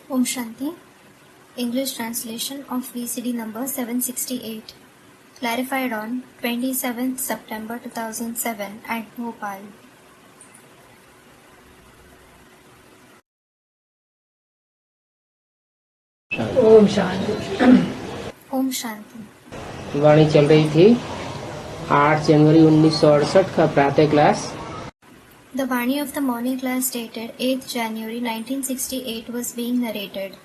Om Shanti. English translation of VCD number 768. Clarified on 27th September 2007 at Bhopal. Om Shanti. Om Shanti. वाणी चल रही थी 8 जनवरी 1968 का प्रातः class. The Vani of the morning class dated 8th January 1968 was being narrated.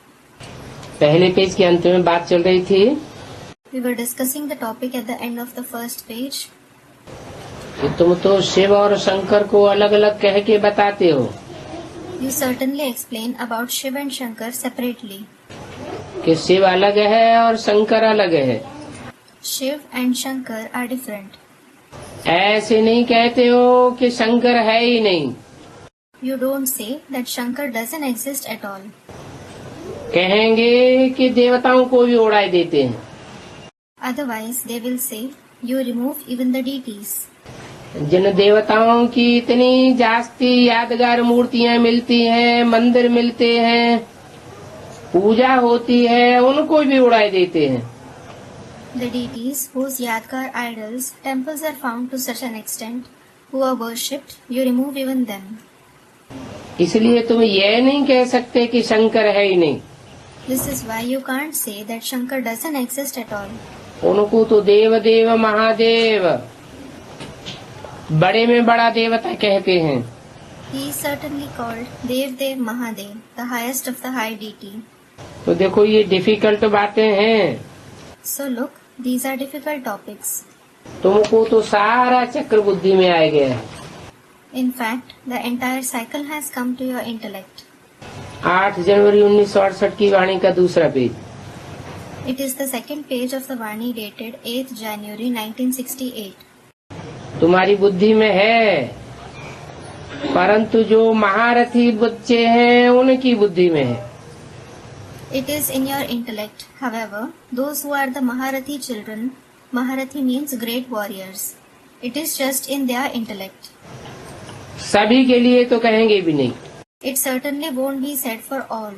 पहले page के अंत में बात चल रही थी We were discussing the topic at the end of the first page. कि तुम तो शिव और शंकर को अलग अलग कह के बताते हो You certainly explain about Shiv and Shankar separately. कि शिव अलग है और शंकर अलग है। Shiv and Shankar are different. ऐसे नहीं कहते हो कि शंकर है ही नहीं। You don't say that Shankar doesn't exist at all. कहेंगे कि देवताओं को भी उड़ा देते हैं। Otherwise, they will say, you remove even the deities. जिन देवताओं की इतनी जास्ती यादगार मूर्तियां मिलती हैं, मंदिर मिलते हैं, पूजा होती है, उनको भी उड़ा देते हैं। The deities whose Yadgar idols, temples are found to such an extent, who are worshipped, you remove even them. इसलिए तुम ये नहीं कह सकते कि शंकर है ही नहीं। This is why you can't say that Shankar doesn't exist at all. उनको तो देव देव महादेव, बड़े में बड़ा देवता कहते हैं। He is certainly called Dev Dev Mahadev, the highest of the high deity. तो देखो ये डिफिकल्ट बातें हैं। So look, these are difficult topics. तुमको तो सारा चक्र बुद्धि में आ गया है। In fact, the entire cycle has come to your intellect. 8 जनवरी 1968 की वाणी का दूसरा page. It is the second page of the Vani dated 8th January 1968. तुम्हारी बुद्धि में है, परंतु जो महारथी बच्चे हैं उनकी बुद्धि में है। It is in your intellect. However, those who are the Maharathi children, Maharathi means great warriors. It is just in their intellect. सभी के लिए तो कहेंगे भी नहीं। It certainly won't be said for all.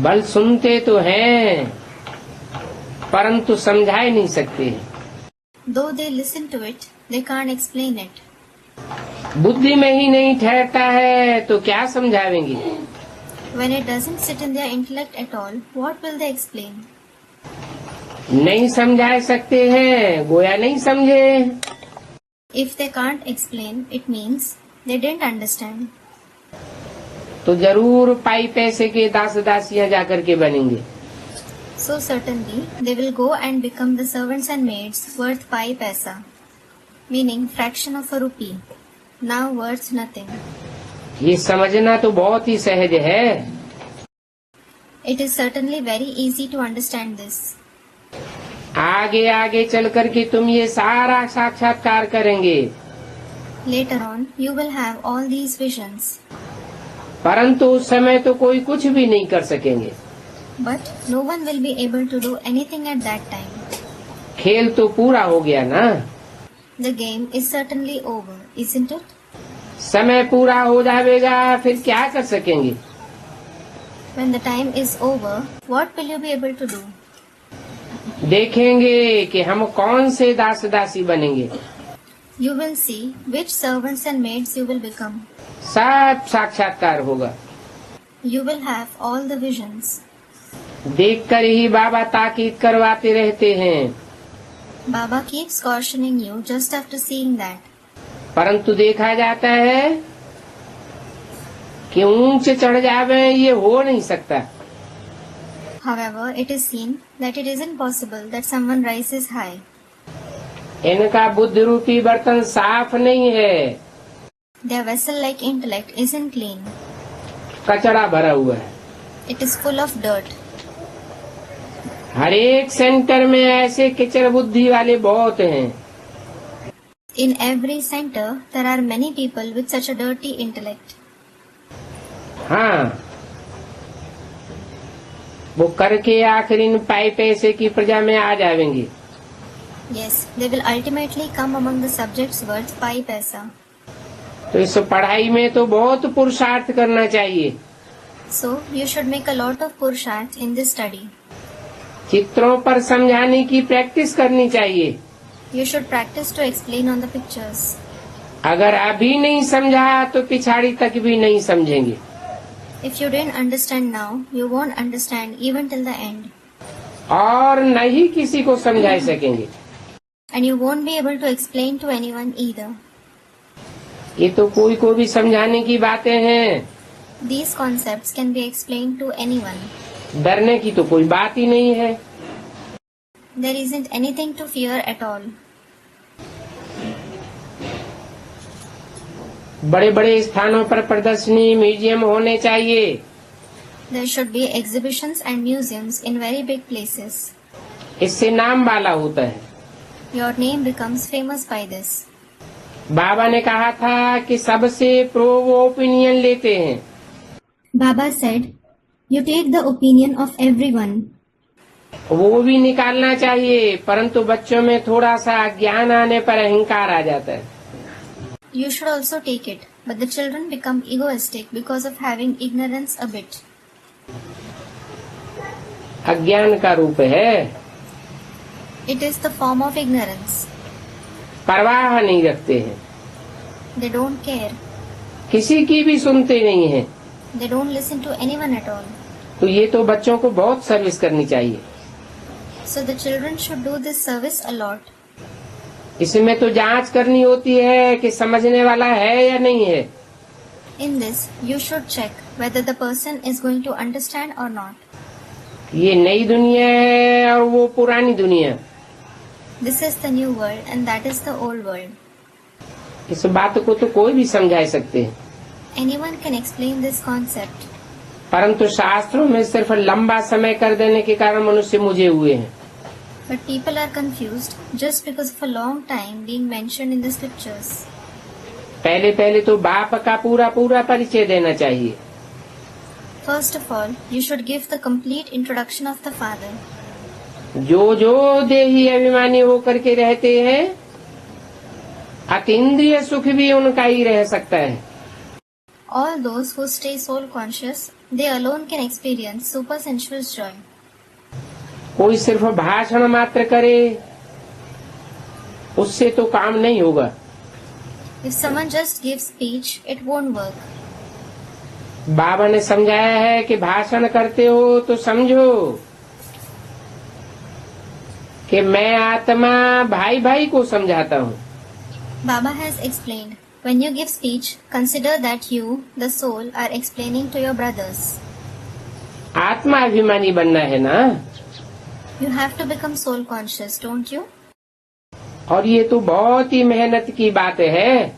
बल सुनते तो हैं, परंतु समझा ही नहीं सकते। Though they listen to it, they can't explain it. बुद्धि में ही नहीं ठहरता है तो क्या समझावेंगे। When it doesn't sit in their intellect at all, what will they explain? नहीं समझा सकते हैं, गोया नहीं समझे। If they can't explain, it means they didn't understand. तो जरूर पाई पैसे के दास दासियां जाकर के बनेंगे। So certainly, they will go and become the servants and maids worth pi paisa, meaning fraction of a rupee, now worth nothing. ये समझना तो बहुत ही सहज है। It is certainly very easy to understand this. आगे आगे चल करके तुम ये सारा साक्षात्कार करेंगे, Later on, you will have all these visions, परंतु उस समय तो कोई कुछ भी नहीं कर सकेंगे। but no one will be able to do anything at that time. खेल तो पूरा हो गया ना। The game is certainly over, isn't it? समय पूरा हो जाएगा फिर क्या कर सकेंगे। When the time is over, what will you be able to do? देखेंगे कि हम कौन से दास दासी बनेंगे। You will see which servants and maids you will become. सब साक्षात्कार होगा। You will have all the visions. देखकर ही बाबा ताकीद करवाते रहते हैं, Baba keeps cautioning you just after seeing that. परंतु देखा जाता है कि ऊंचे चढ़ जावे ये हो नहीं सकता। However, it is seen that it isn't possible that someone rises high. इनका बुद्धि रूपी बर्तन साफ नहीं है, Their vessel-like intellect isn't clean. कचरा भरा हुआ है। It is full of dirt. हर एक सेंटर में ऐसे किचड़ बुद्धि वाले बहुत हैं। In every center, there are many people with such a dirty intellect. हाँ, वो करके आखिर इन पाई पैसे की प्रजा में आ जाएंगे। Yes, they will ultimately come among the subjects worth pi paisa. तो इस पढ़ाई में तो बहुत पुरुषार्थ करना चाहिए। So, you should make a lot of purusharth in this study. चित्रों पर समझाने की प्रैक्टिस करनी चाहिए। You should practice to explain on the pictures. अगर अभी नहीं समझा तो पिछाड़ी तक भी नहीं समझेंगे। If you didn't understand now, you won't understand even till the end. और न ही किसी को समझा सकेंगे। And you won't be able to explain to anyone either. ये तो कोई को भी समझाने की बातें हैं। These concepts can be explained to anyone. डरने की तो कोई बात ही नहीं है। There isn't anything to fear at all. बड़े बड़े स्थानों पर प्रदर्शनी म्यूजियम होने चाहिए। There should be exhibitions and museums in very big places. इससे नाम वाला होता है। Your name becomes famous by this. बाबा ने कहा था कि सबसे प्रो ओपिनियन लेते हैं। Baba said, you take the opinion of everyone. वो भी निकालना चाहिए, परंतु बच्चों में थोड़ा सा ज्ञान आने पर अहंकार आ जाता है। You should also take it, but the children become egoistic because of having ignorance a bit. अज्ञान का रूप है। It is the form of ignorance. परवाह नहीं रखते हैं, They don't care. किसी की भी सुनते नहीं हैं। They don't listen to anyone at all. तो ये तो बच्चों को बहुत सर्विस करनी चाहिए। So the children should do this service a lot. इसमें तो जांच करनी होती है कि समझने वाला है या नहीं है। In this, you should check whether the person is going to understand or not. ये नई दुनिया है और वो पुरानी दुनिया। This is the new world and that is the old world. इस बात को तो कोई भी समझा सकते हैं, Anyone can explain this concept. परंतु शास्त्रों में सिर्फ लंबा समय कर देने के कारण मनुष्य मुझे हुए हैं। But people are confused just because of a long time being mentioned in the scriptures. पहले तो बाप का पूरा पूरा परिचय देना चाहिए। First of all, you should give the complete introduction of the Father. जो देही अभिमानी होकर के रहते हैं, अतीन्द्रिय सुख भी उनका ही रह सकता है। All those who stay soul conscious, they alone can experience supersensual joy. कोई सिर्फ भाषण मात्र करे, उससे तो काम नहीं होगा। If someone just gives speech, it won't work. बाबा ने समझाया है कि भाषण करते हो तो समझो कि मैं आत्मा भाई भाई को समझाता हूँ। Baba has explained, when you give speech, consider that you, the soul, are explaining to your brothers. आत्मा अभिमानी बनना है ना। You have to become soul conscious, don't you? और ये तो बहुत ही मेहनत की बात है।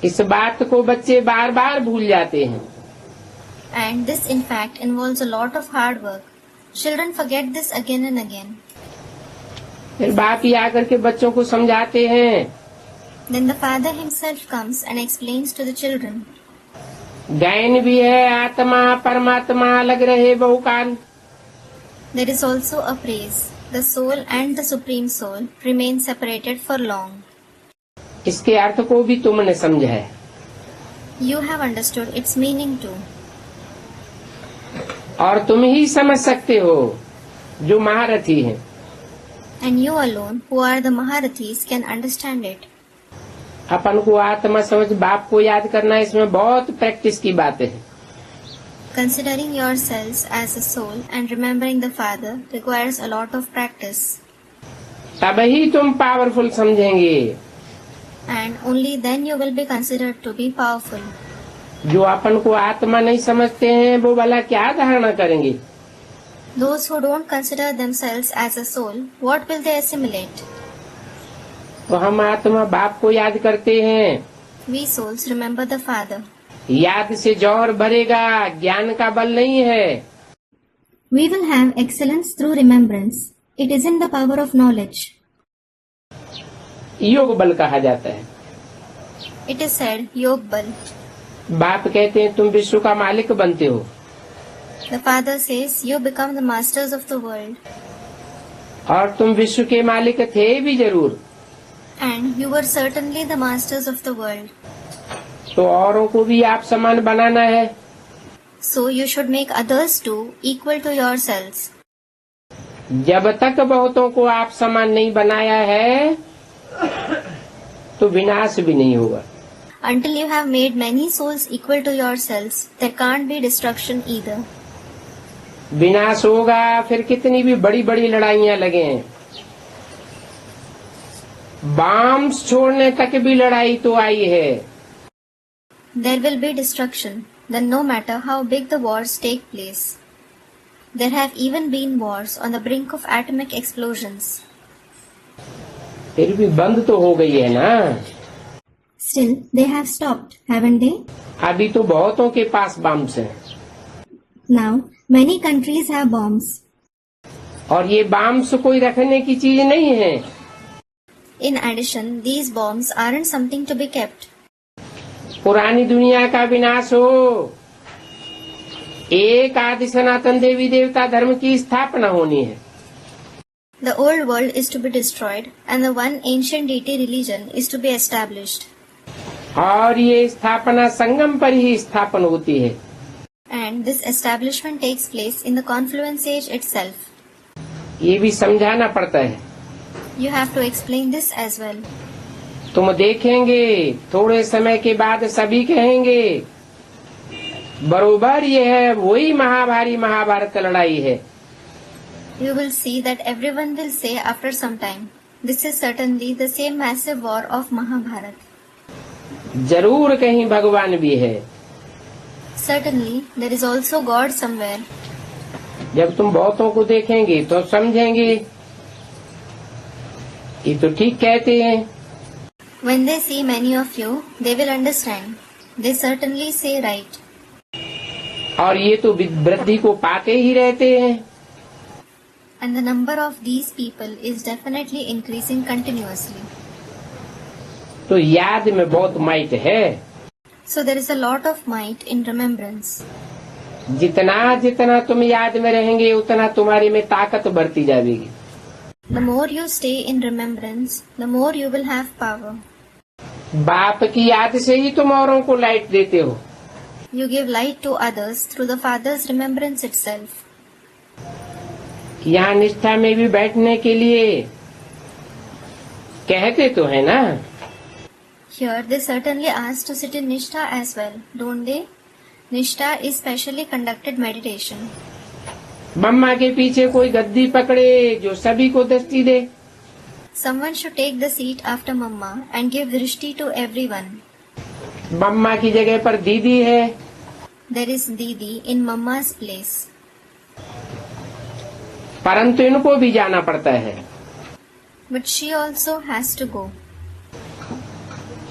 इस बात को बच्चे बार बार भूल जाते हैं। And this in fact involves a lot of hard work. Children forget this again and again. फिर बाप ही आकर के बच्चों को समझाते हैं। Then the Father himself comes and explains to the children. गायन भी है, आत्मा परमात्मा अलग रहे बहुकाल। There is also a praise. The soul and the Supreme Soul remain separated for long. इसके अर्थ को भी तुमने समझा है। You have understood its meaning too. और तुम ही समझ सकते हो जो महारथी हैं। And you alone, who are the Maharathis, can understand it. अपन को आत्मा समझ बाप को याद करना, इसमें बहुत प्रैक्टिस की बातें हैं। Considering yourselves as a soul and remembering the Father requires a lot of practice. तब ही तुम पावरफुल समझेंगे। And only then you will be considered to be powerful. जो अपन को आत्मा नहीं समझते हैं वो भला क्या धारणा करेंगे। Those who don't consider themselves as a soul, what will they assimilate? तो हम आत्मा बाप को याद करते हैं। We souls remember the Father. याद से जौहर भरेगा, ज्ञान का बल नहीं है। We will have excellence through remembrance. It isn't the power of knowledge. योग बल कहा जाता है। It is said, Yog Bal. बाप कहते हैं तुम विश्व का मालिक बनते हो। The Father says, you become the masters of the world. और तुम विश्व के मालिक थे भी जरूर। And you were certainly the masters of the world. तो औरों को भी आप समान बनाना है। So you should make others too equal to yourselves. जब तक बहुतों को आप समान नहीं बनाया है तो विनाश भी नहीं होगा। Until you have made many souls equal to yourselves, there can't be destruction either. विनाश होगा फिर कितनी भी बड़ी बड़ी लड़ाइयाँ लगे, बॉम्ब्स छोड़ने तक भी लड़ाई तो आई है। There will be destruction, then no matter how big the wars take place. There have even been wars on the brink of atomic explosions. फिर भी बंद तो हो गई है ना। Still, they have stopped, haven't they? अभी तो बहुतों के पास बम्स हैं। Now, many countries have bombs. और ये बम्स कोई रखने की चीज नहीं है। In addition, these bombs aren't something to be kept. पुरानी दुनिया का विनाश हो, एक आदि सनातन देवी देवता धर्म की स्थापना होनी है। The old world is to be destroyed and the one ancient deity religion is to be established. और ये स्थापना संगम पर ही स्थापन होती है। And this establishment takes place in the confluence age itself. ये भी समझाना पड़ता है। You have to explain this as well. तुम देखेंगे थोड़े समय के बाद सभी कहेंगे बरोबर ये है वही महाभारी महाभारत लड़ाई है। You will see that everyone will say after some time, this is certainly the same massive war of Mahabharata. जरूर कहीं भगवान भी है। Certainly, there is also God somewhere. जब तुम बहुतों को देखेंगे तो समझेंगे ये तो ठीक कहते हैं। When they see many of you, they will understand. They certainly say right. और ये तो वृद्धि को पाते ही रहते हैं। And the number of these people is definitely increasing continuously. तो याद में बहुत माइट है। So there is a lot of might in remembrance. जितना जितना तुम याद में रहेंगे उतना तुम्हारी में ताकत बढ़ती जाएगी। The more you stay in remembrance, the more you will have power. बाप की याद से ही तुम औरों को लाइट देते हो। You give light to others through the Father's remembrance itself. यहाँ निष्ठा में भी बैठने के लिए कहते तो है ना। Here they certainly ask to sit in Nishtha as well, don't they? Nishtha is specially conducted meditation. मम्मा के पीछे कोई गद्दी पकड़े जो सभी को दृष्टि दे। Someone should take the seat after Mamma and give drishti to everyone. मम्मा की जगह पर दीदी है। There is Didi in Mamma's place. परंतु इनको भी जाना पड़ता है। But she also has to go.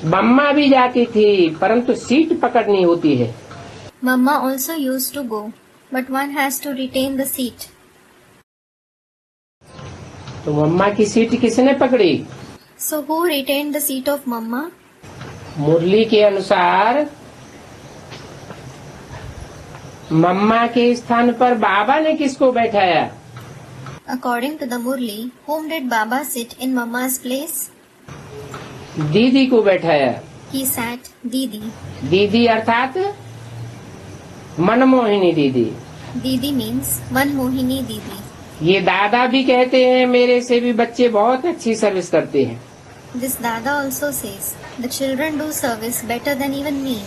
मम्मा भी जाती थी परंतु सीट पकड़नी होती है। Mamma also used to go, but one has to retain the seat. तो मम्मा की सीट किसने पकड़ी? So who retained the seat of Mamma? मुरली के अनुसार मम्मा के स्थान पर बाबा ने किसको बैठाया? According to the Murli, whom did Baba sit in Mamma's place? दीदी को बैठाया। He sat Didi. दीदी अर्थात मनमोहिनी दीदी। Didi means Manmohini Didi. ये दादा भी कहते हैं मेरे से भी बच्चे बहुत अच्छी सर्विस करते हैं। This Dada also says, the children do service better than even me.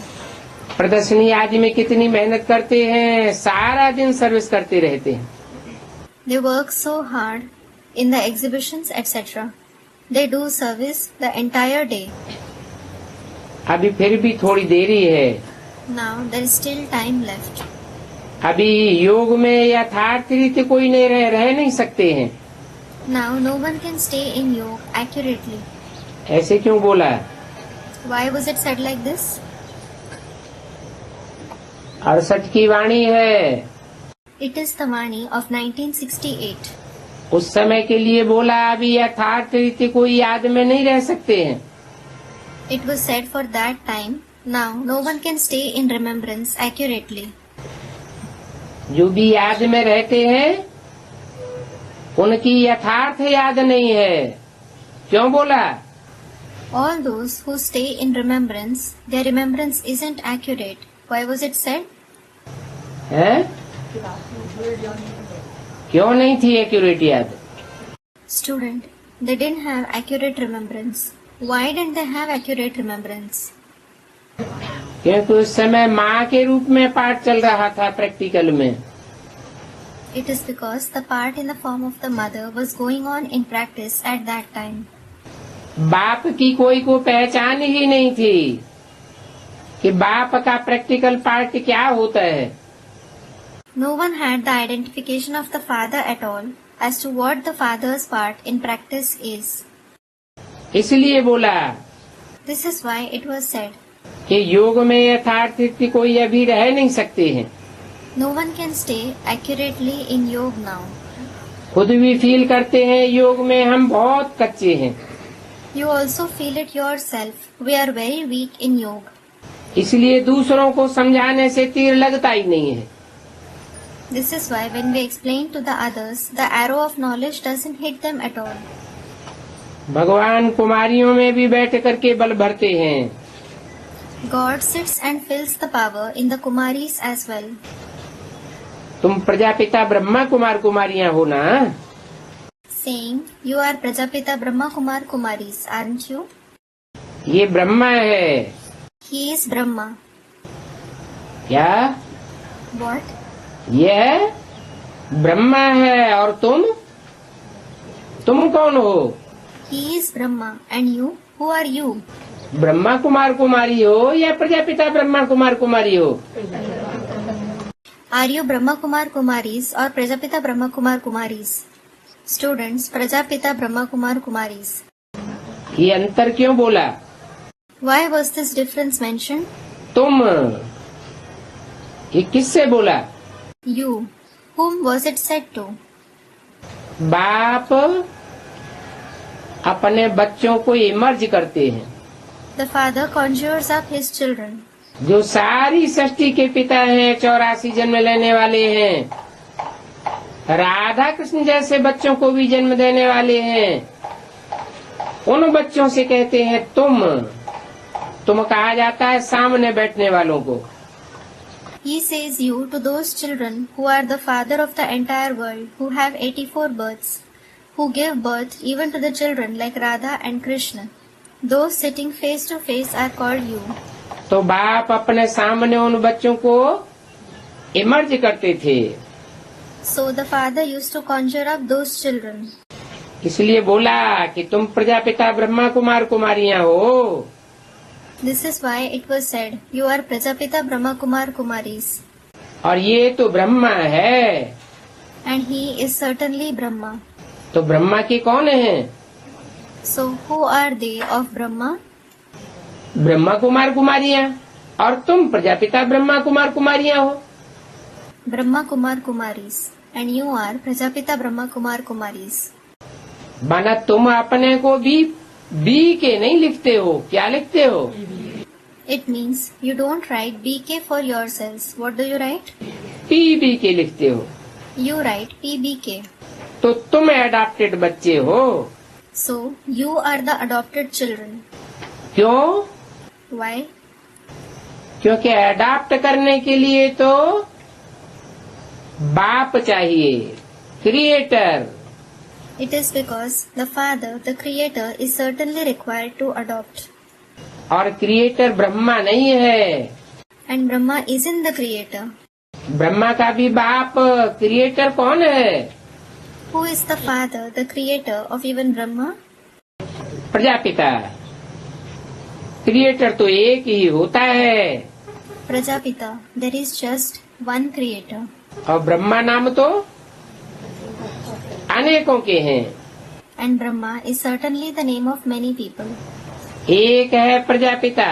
प्रदर्शनी आदि में कितनी मेहनत करते हैं, सारा दिन सर्विस करते रहते हैं। They work so hard in the exhibitions, etc. They do service the entire day. अभी फिर भी थोड़ी देरी है। Now there is still time left. अभी योग में यथार्थ रीति कोई नहीं रह नहीं सकते हैं। Now no one can stay in yoga accurately. ऐसे क्यों बोला? Why was it said like this? 68 की वाणी है। It is the Vani of 1968. उस समय के लिए बोला, अभी यथार्थ रीति कोई याद में नहीं रह सकते हैं। It was said for that time. Now no one can stay in remembrance accurately. जो भी याद में रहते हैं उनकी यथार्थ याद नहीं है। क्यों बोला? All those who stay in remembrance, their remembrance isn't accurate. Why was it said? है? क्यों नहीं थी एक्यूरेट याद? Student, they didn't have accurate remembrance. Why didn't they have accurate remembrance? क्योंकि उस समय माँ के रूप में पाठ चल रहा था प्रैक्टिकल में। It is because the part in the form of the mother was going on in practice at that time. बाप की कोई को पहचान ही नहीं थी कि बाप का प्रैक्टिकल पार्ट क्या होता है। No one had the identification of the father at all as to what the father's part in practice is. इसलिए बोला This is why it was said, कि योग में यथार्थ कोई अभी रह नहीं सकते हैं। no one can stay accurately in yoga now. खुद भी फील करते हैं योग में हम बहुत कच्चे हैं। You also feel it yourself. We are very weak in yoga. इसलिए दूसरों को समझाने से तीर लगता ही नहीं है। This is why when we explain to the others, the arrow of knowledge doesn't hit them at all. भगवान कुमारियों में भी बैठ करके बल भरते हैं। God sits and fills the power in the Kumaris as well. तुम प्रजापिता ब्रह्मा कुमार कुमारियां हो ना? Saying, you are Prajapita Brahma Kumar Kumaris, aren't you? ये ब्रह्मा है। He is Brahma. क्या? What? यह ब्रह्मा है और तुम कौन हो? He is Brahma. And you? Who are you? Brahma Kumar कुमारी हो या प्रजापिता ब्रह्मा कुमार कुमारी हो? Are you Brahma Kumar Kumaris or Prajapita Brahma Kumar Kumaris? Students, Prajapita Brahma Kumar Kumaris. ये अंतर क्यों बोला? Why was this difference mentioned? तुम ये किससे बोला? You. Whom was it said to? बाप अपने बच्चों को इमर्ज करते हैं। The father conjures up his children. जो सारी सृष्टि के पिता हैं, 84 जन्म लेने वाले हैं, राधा कृष्ण जैसे बच्चों को भी जन्म देने वाले हैं, उन बच्चों से कहते हैं तुम कहा जाता है सामने बैठने वालों को। He says you to those children who are the father of the entire world, who have 84 births, who give birth even to the children like Radha and Krishna. Those sitting face to face are called you. तो बाप अपने सामने उन बच्चों को emerge करते थे। So the father used to conjure up those children. इसलिए बोला कि तुम प्रजापिता ब्रह्मा कुमार कुमारियां हो। This is why it was said, you are Prajapita Brahma Kumar Kumaris. और ये तो ब्रह्मा है। And he is certainly Brahma. तो ब्रह्मा के कौन है? So who are they of Brahma? Brahma Kumar कुमारियां, और तुम प्रजापिता ब्रह्मा कुमार कुमारियां हो। Brahma Kumar Kumaris. And you are Prajapita Brahma Kumar Kumaris. माना तुम अपने को बी के नहीं लिखते हो, क्या लिखते हो? It means you don't write BK for yourselves. What do you write? PB के लिखते हो। You write PBK. तो तुम एडॉप्टेड बच्चे हो। So you are the adopted children. क्यों? Why? क्योंकि एडॉप्ट करने के लिए तो बाप चाहिए, creator. It is because the father, the creator, is certainly required to adopt. और क्रिएटर ब्रह्मा नहीं है। And Brahma isn't the creator. Brahma का भी बाप क्रिएटर कौन है? Who is the father, the creator of even Brahma? Prajapita. Creator तो एक ही होता है। Prajapita. There is just one creator. और ब्रह्मा नाम तो अनेकों के हैं। And Brahma is certainly the name of many people. एक है प्रजापिता,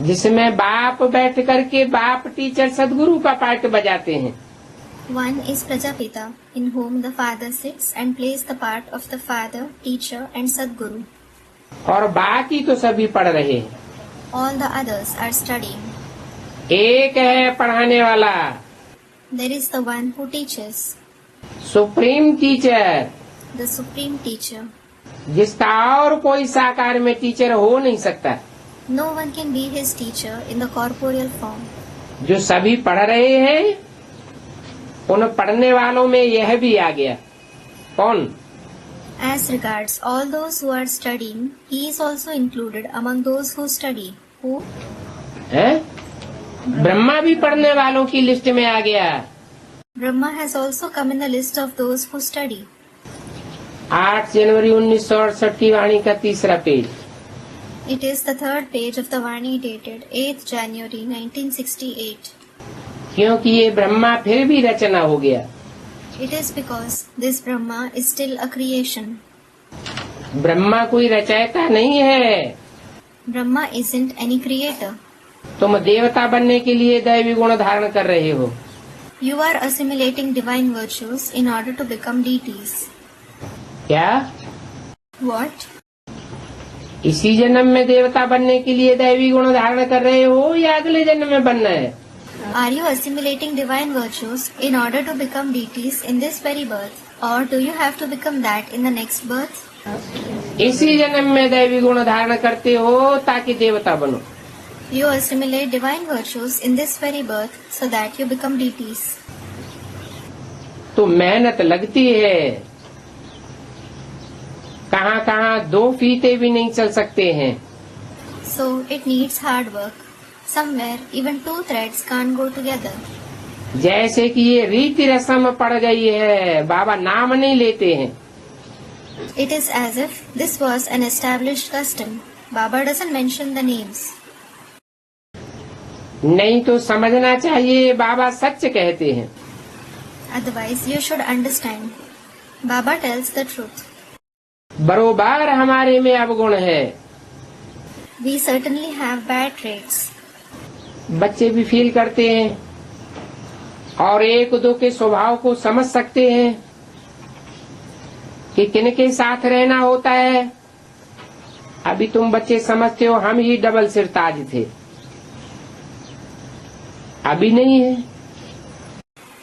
जिसमें बाप बैठ करके बाप टीचर सदगुरु का पार्ट बजाते हैं। One is Prajapita, in whom the father sits and plays the part of the father, teacher and Sadguru. और बाकी तो सभी पढ़ रहे हैं। All the others are studying. एक है पढ़ाने वाला, There is the one who teaches, supreme teacher. the supreme teacher. जिसका और कोई साकार में टीचर हो नहीं सकता। No one can be his teacher in the corporeal form. जो सभी पढ़ रहे हैं उन पढ़ने वालों में यह भी आ गया। कौन? As regards all those who are studying, he is also included among those who study. Who? है? ब्रह्मा भी पढ़ने वालों की लिस्ट में आ गया। Brahma has also come in the list of those who study. 8 जनवरी 1968 की वाणी का तीसरा page. It is the third page of the Vani dated 8th January 1968. क्योंकि ये ब्रह्मा फिर भी रचना हो गया। It is because this Brahma is still a creation. Brahma कोई रचयिता नहीं है। Brahma isn't any creator. तुम देवता बनने के लिए दैवी गुण धारण कर रहे हो। You are assimilating divine virtues in order to become deities. क्या? What? इसी जन्म में देवता बनने के लिए दैवी गुण धारण कर रहे हो या अगले जन्म में बनना है? Are you assimilating divine virtues in order to become deities in this very birth? Or do you have to become that in the next birth? इसी जन्म में दैवी गुण धारण करते हो ताकि देवता बनो। You assimilate divine virtues in this very birth so that you become deities. तो मेहनत लगती है। कहाँ कहाँ 2 फीते भी नहीं चल सकते हैं। So it needs hard work. Somewhere even 2 threads can't go together. जैसे कि ये रीति रस्म पड़ गई है, बाबा नाम नहीं लेते हैं। It is as if this was an established custom. Baba doesn't mention the names. नहीं तो समझना चाहिए बाबा सच कहते हैं। Otherwise you should understand. Baba tells the truth. बरोबर हमारे में अवगुण है। We certainly have bad traits. बच्चे भी फील करते हैं और एक दो के स्वभाव को समझ सकते हैं कि किन के साथ रहना होता है। अभी तुम बच्चे समझते हो हम ही डबल सिरताज थे, अभी नहीं है।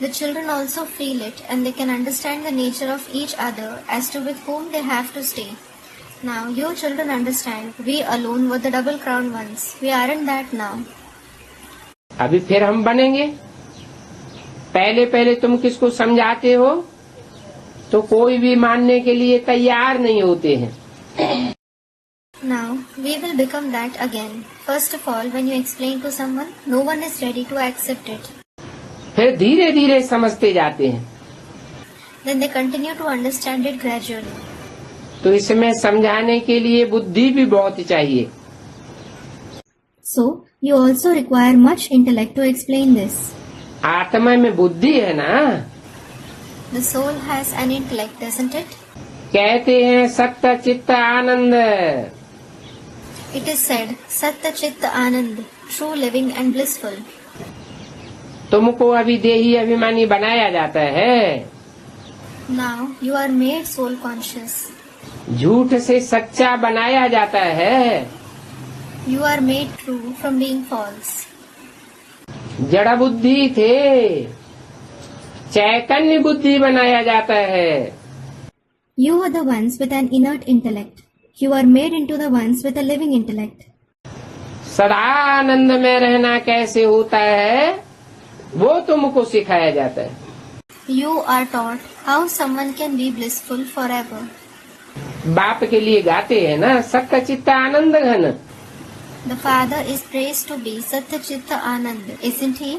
The children also feel it and they can understand the nature of each other as to with whom they have to stay. Now your children understand we alone were the double crowned ones. We aren't that now. अभी फिर हम बनेंगे। पहले पहले तुम किसको समझाते हो तो कोई भी मानने के लिए तैयार नहीं होते हैं। Now we will become that again. First of all, when you explain to someone, no one is ready to accept it. फिर धीरे धीरे समझते जाते हैं। Then they continue to understand it gradually. तो इसमें समझाने के लिए बुद्धि भी बहुत चाहिए। So you also require much intellect to explain this. आत्मा में बुद्धि है ना। The soul has an intellect, doesn't it? कहते हैं सत्य चित्त आनंद। It is said, Satta Chitta Anand, true living and blissful. तुमको अभी देही अभिमानी बनाया जाता है। Now you are made soul conscious. झूठ से सच्चा बनाया जाता है। You are made true from being false. जड़ बुद्धि थे, चैतन्य बुद्धि बनाया जाता है। You are the ones with an inert intellect. You are made into the ones with a living intellect. सदा आनंद में रहना कैसे होता है वो तुमको सिखाया जाता है। You are taught how someone can be blissful forever. बाप के लिए गाते हैं ना सत्य चित्त आनंद घन। The Father is praised to be Satta Chitta Anand, isn't he?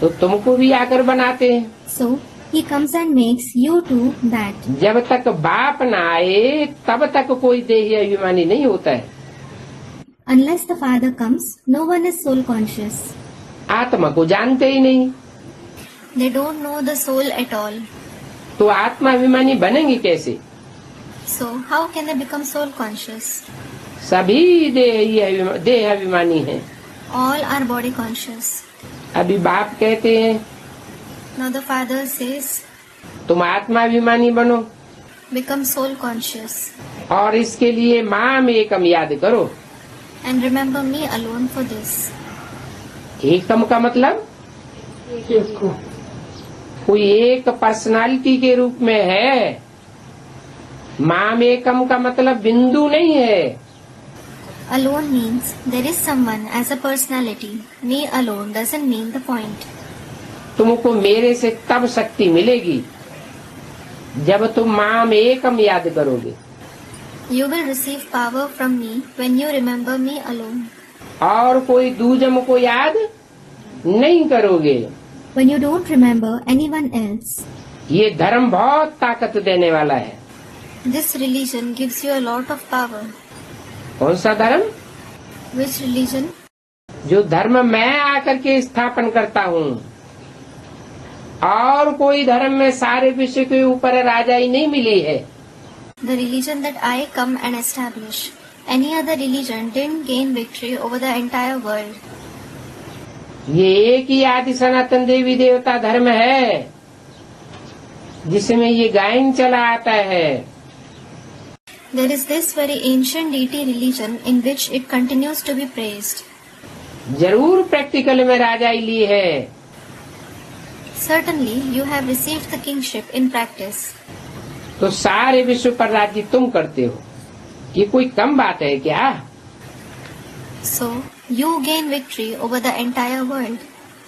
तो तुमको भी आकर बनाते हैं। So he comes and makes you too that. जब तक बाप न आए तब तक कोई देही अभिमानी नहीं होता है। Unless the Father comes, no one is soul conscious. आत्मा को जानते ही नहीं They don't know the soul at all. तो आत्मा अभिमानी बनेंगे कैसे? So how can they become soul conscious? सभी देह अभिमानी हैं। All are body conscious. अभी बाप कहते हैं Now the Father says, तुम आत्मा अभिमानी बनो become soul conscious और इसके लिए माम एकम याद करो। and remember me alone for this. एकम का मतलब कोई एक पर्सनालिटी के रूप में है माम एकम का मतलब बिंदु नहीं है। Alone means there is someone as a personality. Me alone doesn't mean the point. तुमको मेरे से तब शक्ति मिलेगी जब तुम माम एकम याद करोगे। You will receive power from me when you remember me alone. और कोई दूजम को याद नहीं करोगे। When you don't remember anyone else. ये धर्म बहुत ताकत देने वाला है। This religion gives you a lot of power. कौन सा धर्म? Which religion? जो धर्म मैं आकर के स्थापन करता हूँ। और कोई धर्म में सारे विश्व के ऊपर राजाई नहीं मिली है। The religion that I come and establish. Any other religion didn't gain victory over the entire world. ये एक ही आदि सनातन देवी देवता धर्म है जिसमें ये गायन चला आता है। There is this very ancient deity religion in which it continues to be praised. जरूर प्रैक्टिकल में राजाई ली है। Certainly, you have received the kingship in practice. तो सारे विश्व पर राज्य तुम करते हो। ये कोई कम बात है क्या? So, you gain victory over the entire world.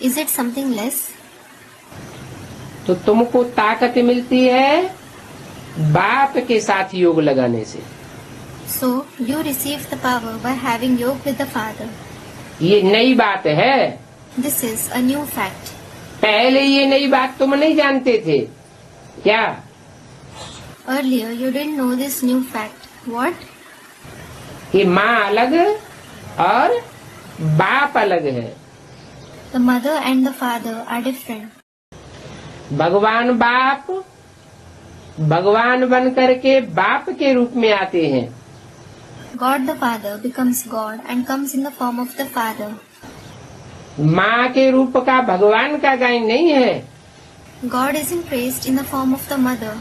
Is it something less? तो तुमको ताकत मिलती है बाप के साथ योग लगाने से। So, you receive the power by having yoga with the Father. ये नई बात है। This is a new fact. पहले ये नई बात तुम नहीं जानते थे क्या? Earlier, you didn't know this new fact. What? कि माँ अलग और बाप अलग है। The mother and the father are different. भगवान बाप भगवान बन करके बाप के रूप में आते हैं। God the Father becomes God and comes in the form of the Father. माँ के रूप का भगवान का गायन नहीं है। God isn't praised in the form of the mother.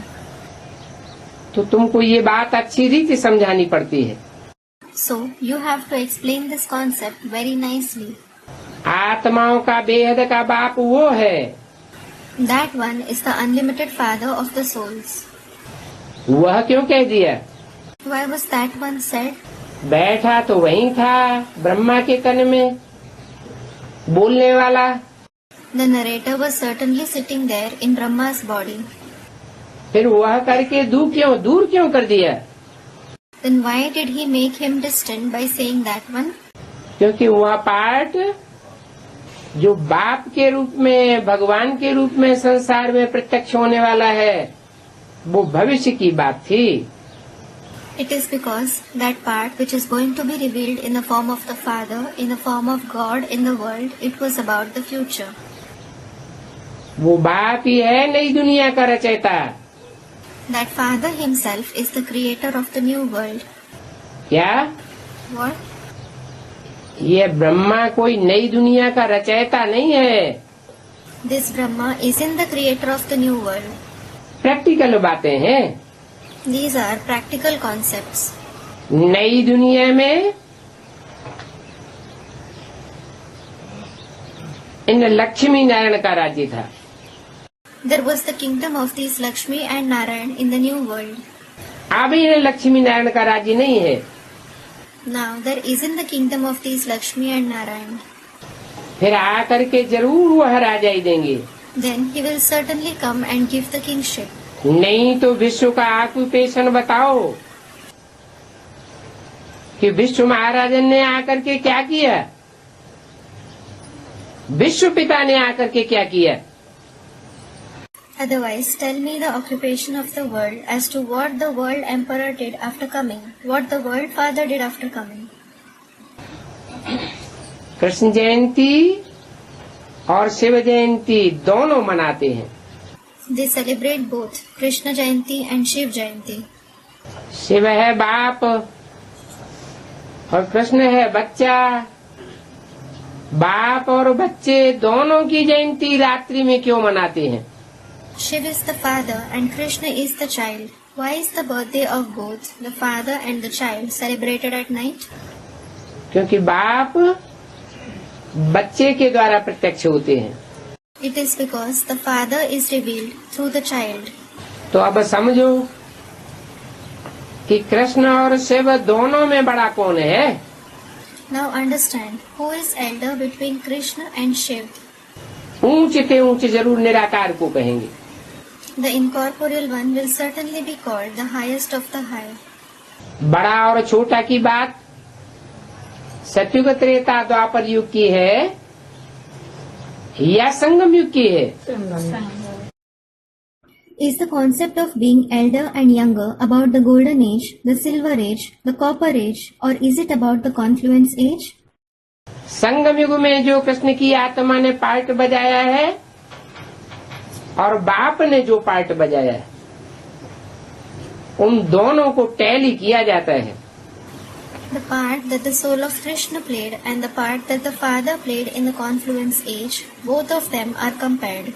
तो तुमको ये बात अच्छी रीति समझानी पड़ती है। So, you have to explain this concept very nicely. आत्माओं का बेहद का बाप वो है। That one is the unlimited Father of the souls. वह क्यों कह दिया? Why was that one said? बैठा तो वहीं था ब्रह्मा के तन में बोलने वाला। The narrator was certainly sitting there in Brahma's body. फिर वह करके दूर क्यों कर दिया? Then why did he make him distant by saying that one? क्योंकि वह पार्ट जो बाप के रूप में भगवान के रूप में संसार में प्रत्यक्ष होने वाला है वो भविष्य की बात थी। It is because that part which is going to be revealed in the form of the Father, in the form of God in the world, it was about the future. वो बाप ही है नई दुनिया का रचयिता। That Father himself is the creator of the new world. क्या? What? ये ब्रह्मा कोई नई दुनिया का रचयिता नहीं है। This Brahma isn't the creator of the new world. Practical बातें हैं। These are practical concepts. नई दुनिया में इन लक्ष्मी नारायण का राज्य था। There was the kingdom of these Lakshmi and Narayan in the new world. अब इन लक्ष्मी नारायण का राज्य नहीं है। Now there isn't the kingdom of these Lakshmi and Narayan. फिर आकर के जरूर वह राजाई देंगे। Then he will certainly come and give the kingship. नहीं तो विश्व का ऑक्यूपेशन बताओ कि विश्व महाराजन ने आकर के क्या किया, विश्व पिता ने आकर के क्या किया। Otherwise, tell me the occupation of the world as to what the world emperor did after coming, what the world father did after coming. Krishna जयंती और शिव जयंती दोनों मनाते हैं। They celebrate both Krishna Jayanti and Shiv Jayanti. Shiv है बाप और कृष्ण है बच्चा। बाप और बच्चे दोनों की जयंती रात्रि में क्यों मनाते हैं? Shiv is the father and Krishna is the child. Why is the birthday of both, the father and the child, celebrated at night? क्योंकि बाप बच्चे के द्वारा प्रत्यक्ष होते हैं। It is because the father is revealed through the child. तो अब समझो कि कृष्ण और शिव दोनों में बड़ा कौन है। Now understand who is elder between Krishna and Shiv. ऊंच के ऊंच जरूर निराकार को कहेंगे। The incorporeal one will certainly be called the highest of the high. बड़ा और छोटा की बात सतयुग त्रेता द्वापर युग की है या संगम युग की है। Is the concept of being elder and younger about the golden age, the silver age, the copper age, or is it about the confluence age? संगम युग में जो कृष्ण की आत्मा ने पार्ट बजाया है और बाप ने जो पार्ट बजाया है, उन दोनों को टैली किया जाता है। The part that the soul of Krishna played and the part that the father played in the confluence age, both of them are compared.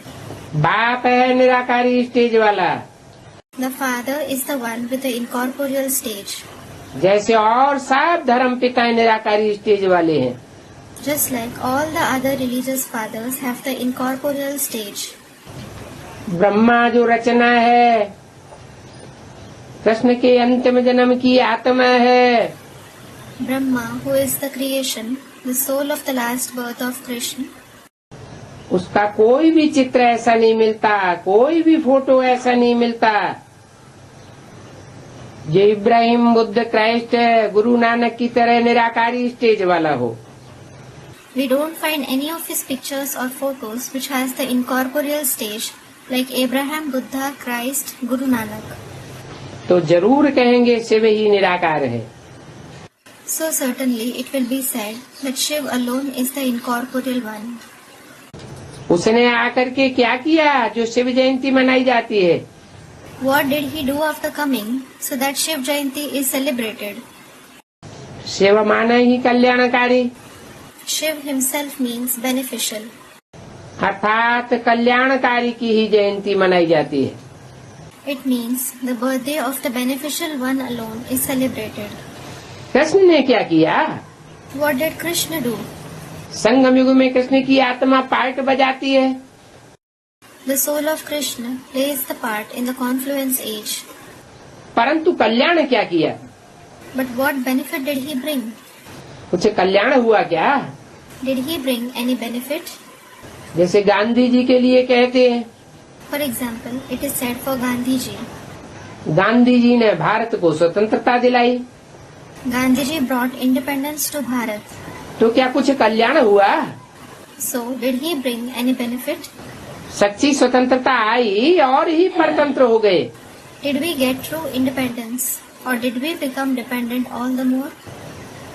बाप है निराकारी स्टेज वाला, The father is the one with the incorporeal stage. जैसे और सब धर्म पिता निराकारी stage वाले हैं। Just like all the other religious fathers have the incorporeal stage. Brahma जो रचना है, कृष्ण के अंतिम जन्म की आत्मा है। Brahma, who is the creation, the soul of the last birth of Krishna, उसका कोई भी चित्र ऐसा नहीं मिलता, कोई भी फोटो ऐसा नहीं मिलता जो इब्राहिम, बुद्ध, क्राइस्ट, गुरु नानक की तरह निराकारी स्टेज वाला हो। we don't find any of his pictures or photos which has the incorporeal stage like Abraham, Buddha, Christ, Guru Nanak. तो जरूर कहेंगे शिव ही निराकार है। So certainly it will be said that Shiv alone is the incorporeal one. उसने आकर के क्या किया जो शिव जयंती मनाई जाती है। What did he do after coming so that Shiv Jayanti is celebrated? Shiv माना ही कल्याणकारी, Shiv himself means beneficial. अर्थात कल्याणकारी की ही जयंती मनाई जाती है। It means the birthday of the beneficial one alone is celebrated. Krishna ने क्या किया। What did Krishna do? संगम युग में कृष्ण की आत्मा पार्ट बजाती है, The soul of Krishna plays the part in the confluence age. परंतु कल्याण क्या किया। But what benefit did he bring? कुछ कल्याण हुआ क्या। Did he bring any benefit? जैसे गांधी जी के लिए कहते हैं, For example, it is said for Gandhi ji. Gandhi ji ने भारत को स्वतंत्रता दिलाई, Gandhi ji brought independence to Bharat. तो क्या कुछ कल्याण हुआ। So, did he bring any benefit? सच्ची स्वतंत्रता आई और ही परतंत्र हो गए। Did we get true independence? Or did we become dependent all the more?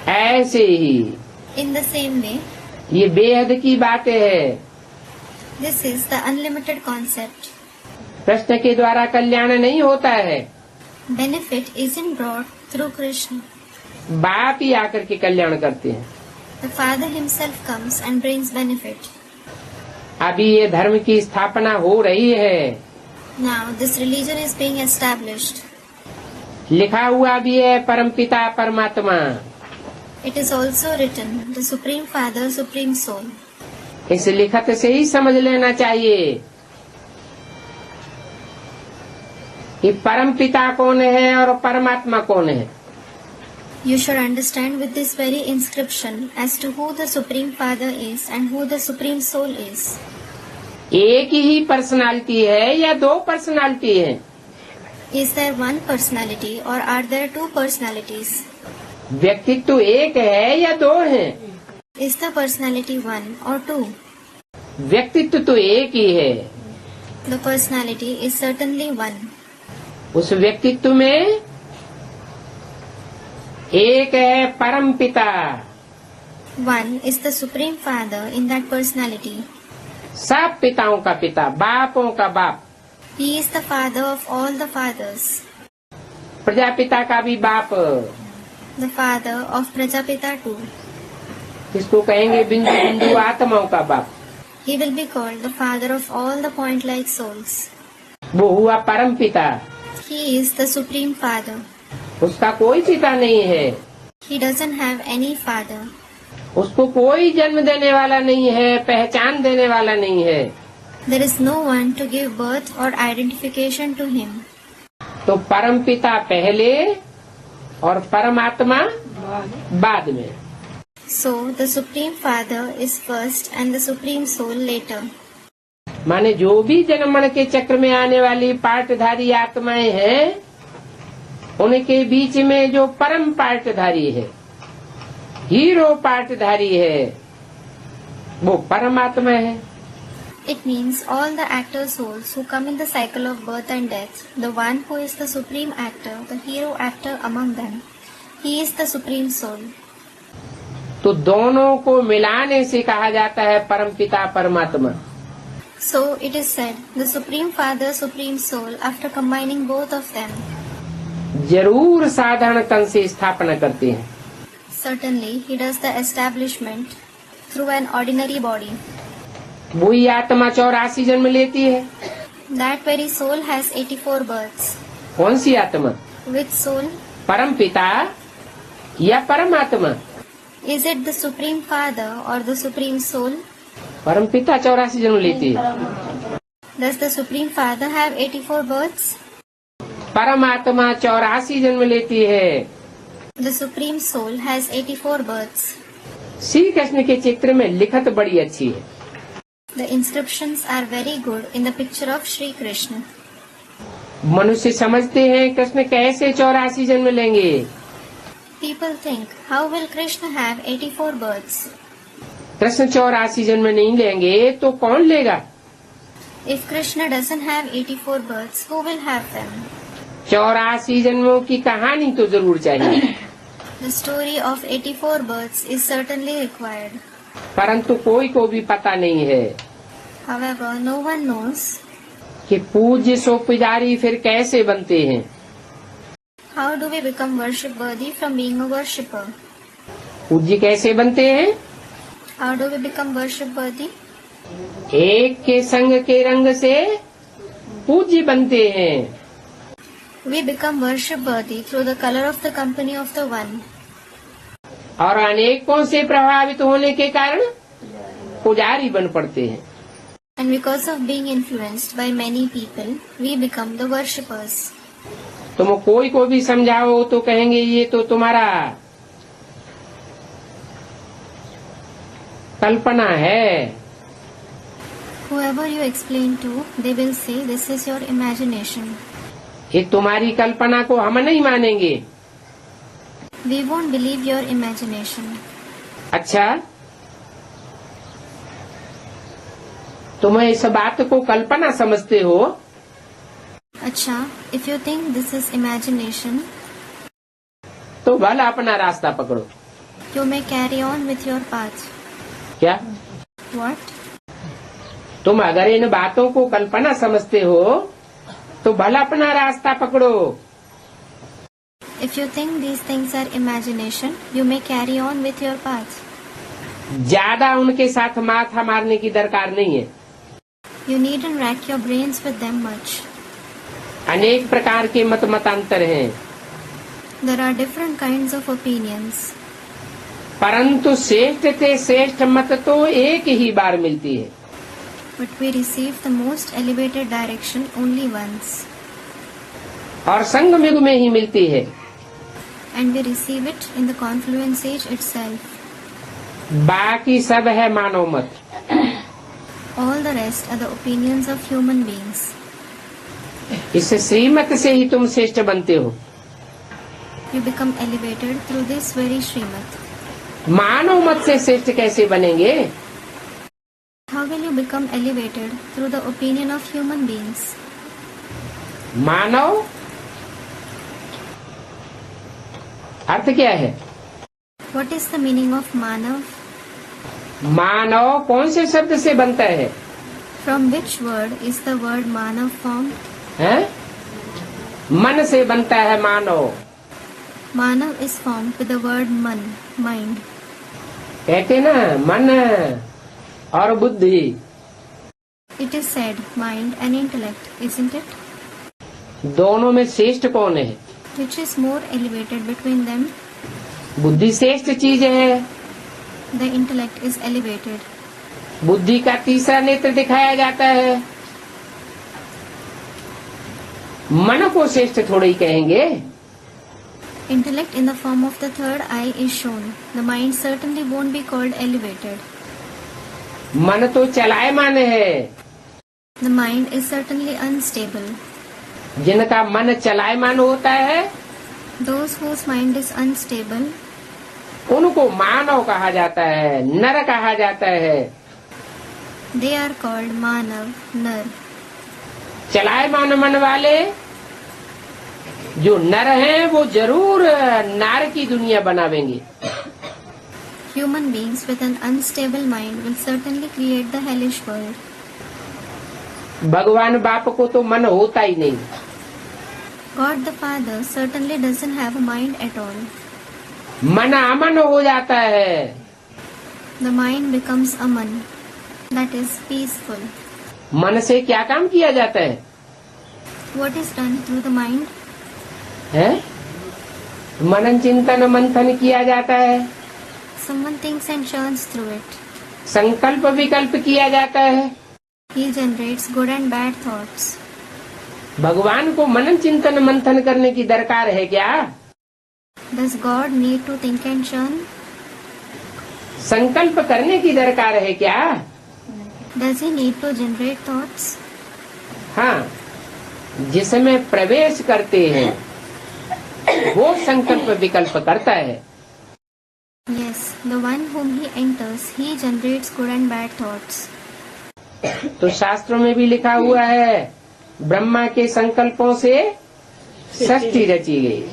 ऐसे ही In the same way, ये बेहद की बात है। this is the unlimited concept. Krishna के द्वारा कल्याण नहीं होता है, Benefit isn't brought through Krishna. बाप ही आकर के कल्याण करते हैं। The Father himself comes and brings benefit. अभी ये धर्म की स्थापना हो रही है, Now this religion is being established. लिखा हुआ भी है परमपिता परमात्मा। It is also written, the Supreme Father, Supreme Soul. इस लिखत से ही समझ लेना चाहिए कि परमपिता कौन है और परमात्मा कौन है। You should understand with this very inscription as to who the Supreme Father is and who the Supreme Soul is. एक ही पर्सनालिटी है या दो पर्सनालिटी है। Is there one personality or are there two personalities? व्यक्तित्व एक है या दो है। Is the personality one or two? व्यक्तित्व तो एक ही है। The personality is certainly one. उस व्यक्तित्व में एक है परम पिता, One is the Supreme Father in that personality. सब पिताओं का पिता, बापों का बाप। He is the Father of all the fathers. Prajapita का भी बाप, The Father of Prajapita too. इसको कहेंगे बिंदु बिंदु आत्माओं का बाप। He will be called the Father of all the point-like souls. वो हुआ परम पिता। He is the Supreme Father. उसका कोई पिता नहीं है, He doesn't have any father. उसको कोई जन्म देने वाला नहीं है, पहचान देने वाला नहीं है। There is no one to give birth or identification to him. तो परम पिता पहले और परमात्मा बाद में। So, the Supreme Father is first and the Supreme Soul later. माने जो भी जन्म मरण के चक्र में आने वाली पार्टधारी आत्माएं हैं, उनके बीच में जो परम पार्टधारी है, हीरो पार्टधारी है, वो परमात्मा है। It means all the actor souls who come in the cycle of birth and death, the one who is the supreme actor, the hero actor among them, he is the supreme soul. तो दोनों को मिलाने से कहा जाता है परमपिता परमात्मा। So it is said, the Supreme Father, Supreme Soul, after combining both of them, जरूर साधारण तन से स्थापना करते हैं। certainly he does the establishment through an ordinary body. वही आत्मा 84 जन्म लेती है। That very soul has 84 births. कौन सी आत्मा? Which soul? परमपिता या परमात्मा? Is it the Supreme Father or the Supreme Soul? परमपिता 84 जन्म लेती है। Does the Supreme Father have 84 births? परमात्मा 84 जन्म लेती है। The Supreme Soul has 84 births. Shri Krishna के चित्र में लिखत बड़ी अच्छी है। The inscriptions are very good in the picture of Sri Krishna. मनुष्य समझते हैं कृष्ण कैसे 84 जन्म लेंगे। People think, how will Krishna have 84 births? Krishna 84 जन्म नहीं लेंगे तो कौन लेगा? If Krishna doesn't have 84 births, who will have them? 84 जन्मों की कहानी तो जरूर चाहिए। The story of 84 births is certainly required. परंतु कोई को भी पता नहीं है However, no one knows कि पूज्य सो पुजारी फिर कैसे बनते हैं। how do we become worship worthy from being a worshipper. पूज्य कैसे बनते हैं? How do we become worship worthy? एक के संग के रंग से पूज्य बनते हैं। We become worship worthy through the color of the company of the one. और अनेकों से प्रभावित होने के कारण पुजारी बन पड़ते हैं। And because of being influenced by many people, we become the worshippers. तुम कोई को भी समझाओ तो कहेंगे ये तो तुम्हारा कल्पना है। Whoever you explain to, they will say this is your imagination. ये तुम्हारी कल्पना को हम नहीं मानेंगे। We won't believe your imagination. अच्छा, तुम इस बात को कल्पना समझते हो अच्छा, if you think this is imagination, तो भला अपना रास्ता पकड़ो। you may carry on with your path. क्या What? तुम अगर इन बातों को कल्पना समझते हो तो भला अपना रास्ता पकड़ो। If you think these things are imagination, you may carry on with your path. ज्यादा उनके साथ माथा मारने की दरकार नहीं है। You needn't rack your brains with them much. अनेक प्रकार के मतांतर हैं, There are different kinds of opinions. परंतु श्रेष्ठ से श्रेष्ठ मत तो एक ही बार मिलती है। But we receive the most elevated direction only once. और संगम युग में ही मिलती है। And we receive it in the confluence age itself. बाकी सब है मानव मत। All the rest are the opinions of human beings. इस श्रीमत से ही तुम श्रेष्ठ बनते हो। You become elevated through this very Srimad. मानव मत से श्रेष्ठ कैसे बनेंगे? How will you become elevated through the opinion of human beings? मानव अर्थ क्या है? What is the meaning of Manav? मानव कौन से शब्द से बनता है? From which word is the word Manav formed? हैं? मन से बनता है मानव। Manav is formed with the word Man, mind. कहते ना मन और बुद्धि। It is said mind and intellect, isn't it? दोनों में श्रेष्ठ कौन है? Which is more elevated between them? बुद्धि श्रेष्ठ चीज है। The intellect is elevated. बुद्धि का तीसरा नेत्र दिखाया जाता है। मन को श्रेष्ठ थोड़े ही कहेंगे। Intellect in the form of the third eye is shown. The mind certainly won't be called elevated. मन तो चलायमान है। The mind is certainly unstable. जिनका मन चलायमान होता है Those whose mind is unstable, उनको मानव कहा जाता है, नर कहा जाता है। they are called Manav, Nar. चलायमान मन वाले जो नर हैं वो जरूर नार की दुनिया बनावेंगे। Human beings with an unstable mind will certainly create the hellish world. भगवान बाप को तो मन होता ही नहीं। God the Father certainly doesn't have a mind at all. मन अमन हो जाता है। The mind becomes Aman, that is peaceful. मन से क्या काम किया जाता है? What is done through the mind? है? मनन चिंतन मंथन किया जाता है। Someone thinks and churns through it. संकल्प विकल्प किया जाता है। He generates good and bad thoughts. भगवान को मनन चिंतन मंथन करने की दरकार है क्या? Does God need to think and churn? संकल्प करने की दरकार है क्या? Does he need to generate thoughts? हाँ, जिसमें प्रवेश करते हैं वो संकल्प विकल्प करता है। Yes, the one whom he enters, he generates good and bad thoughts. तो शास्त्रों में भी लिखा हुआ है, ब्रह्मा के संकल्पों से सृष्टि रची गई।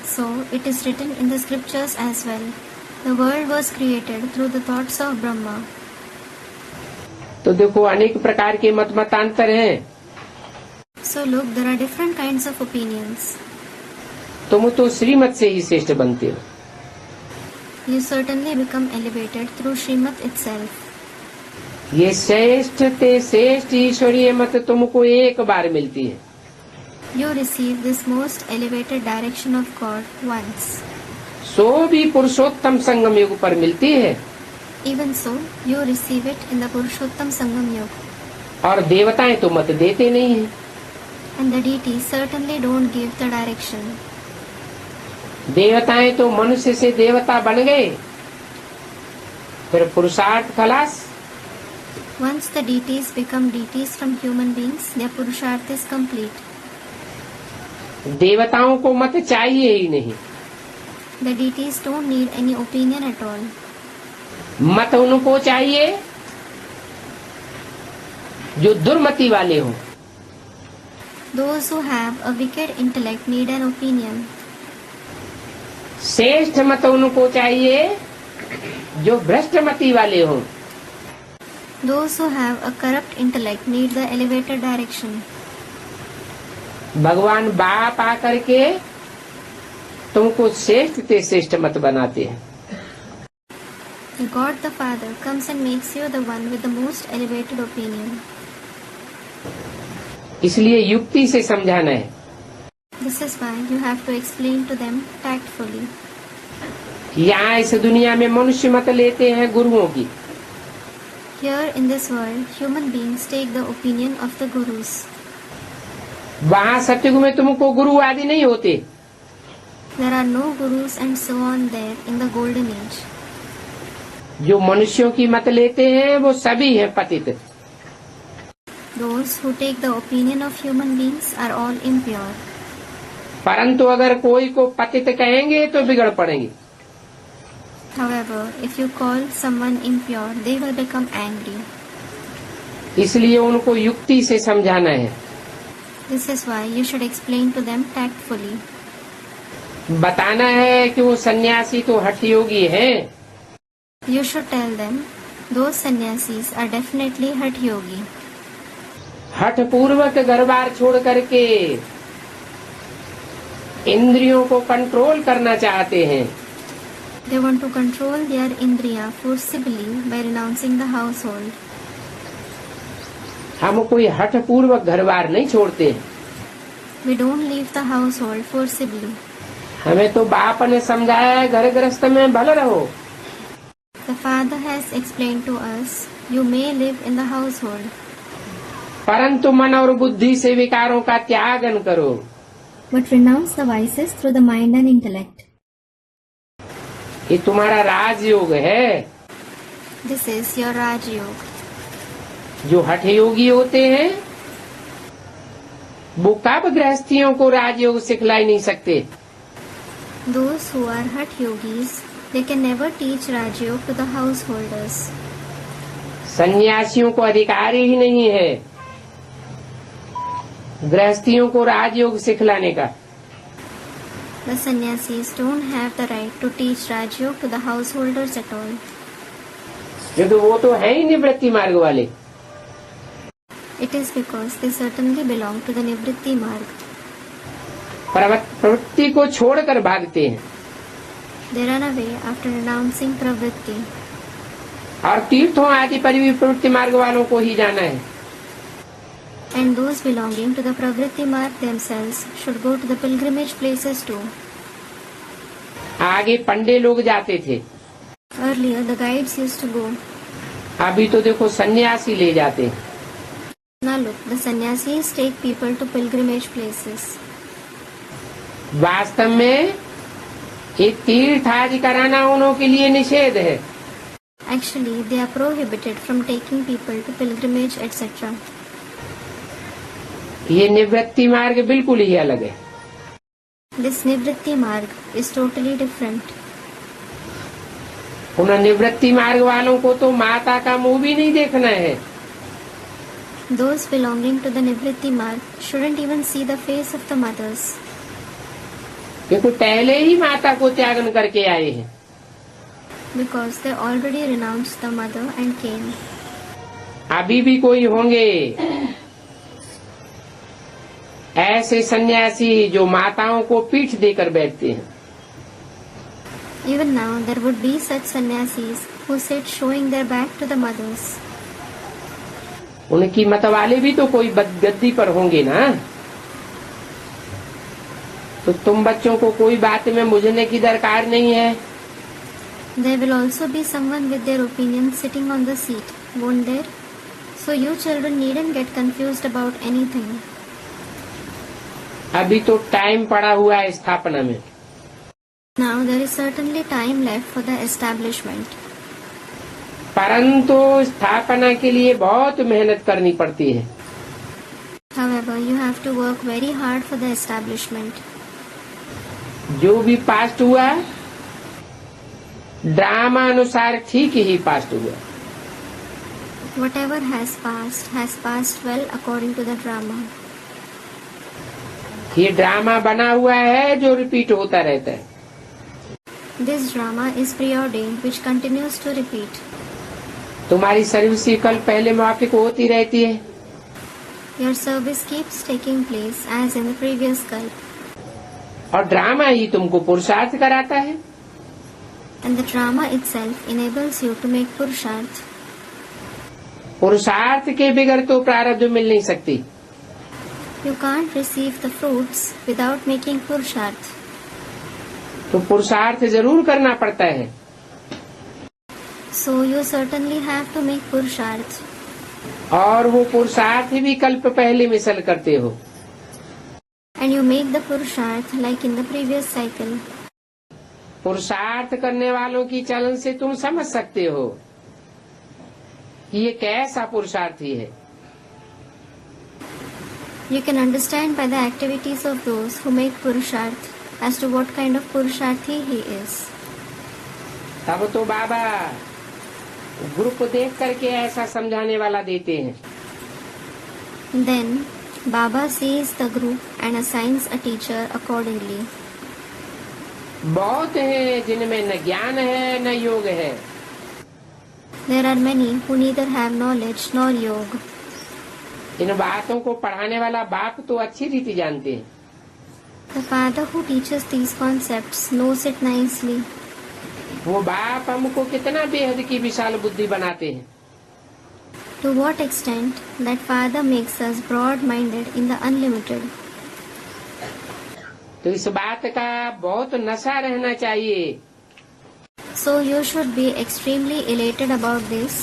So, it is written in the scriptures as well. The world was created through the thoughts of Brahma. तो देखो अनेक प्रकार के मत मतांतर हैं। So look, there are different kinds of opinions. तुम तो श्रीमत से ही श्रेष्ठ बनते हो। You certainly become elevated through Srimad itself. ये श्रेष्ठ ते श्रेष्ठ ईश्वरीय मत तुमको एक बार मिलती है। You receive this most elevated direction of God once. सो भी पुरुषोत्तम संगम युग पर मिलती है। Even so, you receive it in the Purushottam Sangam Yuga. और देवताएं तो मत देते नहीं हैं। And the deities certainly don't give the direction. देवताएं तो मनुष्य से देवता बन गए, फिर पुरुषार्थ खलास। Once the deities become deities from human beings, their Purusharth is complete. देवताओं को मत चाहिए ही नहीं। The deities don't need any opinion at all. मत उनको चाहिए जो दुर्मति वाले हों। Those who have a wicked intellect need an opinion. श्रेष्ठ मत उनको चाहिए जो भ्रष्टमति वाले हों। Those who have a corrupt intellect need the elevated direction. भगवान बाप आकर के तुमको श्रेष्ठ ते श्रेष्ठ मत बनाते हैं। God the Father comes and makes you the one with the most elevated opinion. इसलिए युक्ति से समझाना है। This is why you have to explain to them tactfully. यहाँ इस दुनिया में मनुष्य मत लेते हैं गुरुओं की। Here in this world, human beings take the opinion of the gurus. वहाँ सत्युग में तुमको गुरु आदि नहीं होते। There are no gurus and so on there in the golden age. जो मनुष्यों की मत लेते हैं वो सभी हैं पतित। Those who take the opinion of human beings are all impure. परंतु अगर कोई को पतित कहेंगे तो बिगड़ पड़ेंगे। However, if you call someone impure, they will become angry. इसलिए उनको युक्ति से समझाना है। This is why you should explain to them tactfully. बताना है कि वो सन्यासी तो हठ योगी हैं। You should tell them, those sannyasis are definitely Hatha Yogi. हठ पूर्वक घर बार छोड़ करके इंद्रियों को कंट्रोल करना चाहते हैं। They want to control their indriya forcibly by renouncing the household. हम कोई हठ पूर्वक घर बार नहीं छोड़ते। We don't leave the household forcibly. हमें तो बाप ने समझाया है घर गृहस्थ में भले रहो। The Father has explained to us, you may live in the household. परंतु मन और बुद्धि से विकारों का त्यागन करो। but renounce the vices through the mind and intellect. ये तुम्हारा राजयोग है। This is your Raj Yoga. जो हठ योगी होते हैं वो कब गृहस्थियों को राजयोग सिखला ही नहीं सकते। Those who are Hatha yogis, they can never teach Raj Yoga to the householders. सन्यासियों को अधिकार ही नहीं है गृहस्थियों को राजयोग सिखलाने का। The sannyasis don't have the right to teach Raj Yoga to the householders at all. क्योंकि वो तो है ही निवृत्ति मार्ग वाले। It is because they certainly belong to the Nivritti Marg. प्रवृत्ति को छोड़कर भागते हैं They run away after renouncing pravritti. और तीर्थों आदि पर भी प्रवृत्ति मार्ग वालों को ही जाना है। And those belonging to the pravritti marg themselves should go to the pilgrimage places too. आगे पंडे लोग जाते थे, Earlier the guides used to go. अभी तो देखो सन्यासी ले जाते हैं। Now look, the sannyasis take people to pilgrimage places. वास्तव में ये तीर्थ आदि कराना उन्हों के लिए निषेध है। Actually, they are prohibited from taking people to pilgrimage, etc. ये निवृत्ति मार्ग बिल्कुल ही अलग है। This Nivritti Marg is totally different. उन निवृत्ति मार्ग वालों को तो माता का मुंह भी नहीं देखना है। Those belonging to the Nivritti Marg shouldn't even see the face of the mothers. क्योंकि पहले ही माता को त्यागन करके आए हैं। Because they already renounced the mother and came. अभी भी कोई होंगे ऐसे सन्यासी जो माताओं को पीठ देकर बैठते हैं। Even now there would be such sannyasis who sit showing their back to the mothers. उनकी मत वाले भी तो कोई गद्दी पर होंगे ना। तो तुम बच्चों को कोई बात में मुझने की दरकार नहीं है। There will also be someone with their opinion sitting on the seat, won't there? So you children needn't get confused about anything. अभी तो टाइम पड़ा हुआ है स्थापना में। Now there is certainly time left for the establishment. परंतु स्थापना के लिए बहुत मेहनत करनी पड़ती है। However, you have to work very hard for the establishment. जो भी पास्ट हुआ ड्रामा अनुसार ठीक ही पास्ट हुआ। Whatever has passed well according to the drama. ये ड्रामा बना हुआ है जो रिपीट होता रहता है। This drama is preordained which continues to repeat. तुम्हारी सर्विस कल पहले माफिक होती रहती है। Your service keeps taking place as in the previous kalp. और ड्रामा ही तुमको पुरुषार्थ कराता है। And the drama itself enables you to make purusharth. पुरुषार्थ के बिगड़ तो प्रारब्ध मिल नहीं सकती। You can't receive the fruits without making purusharth. तो पुरुषार्थ जरूर करना पड़ता है। So you certainly have to make purusharth. और वो पुरुषार्थ भी कल्प पहले मिसल करते हो। And you make the purusharth like in the previous cycle. पुरुषार्थ करने वालों की चलन से तुम समझ सकते हो कि ये कैसा पुरुषार्थी है। You can understand by the activities of those who make purusharth as to what kind of purusharthi he is. तब तो बाबा ग्रुप देख करके ऐसा समझाने वाला देते हैं। Then Baba sees the group and assigns a teacher accordingly. बहुत हैं जिनमें न ज्ञान है न योग है। There are many who neither have knowledge nor yoga. इन बातों को पढ़ाने वाला बाप तो अच्छी रीति जानते हैं। The father who teaches these concepts knows it nicely. वो बाप हमको कितना बेहद की विशाल बुद्धि बनाते हैं। To what extent that father makes us broad-minded in the unlimited. तो इस बात का बहुत नशा रहना चाहिए। So you should be extremely elated about this.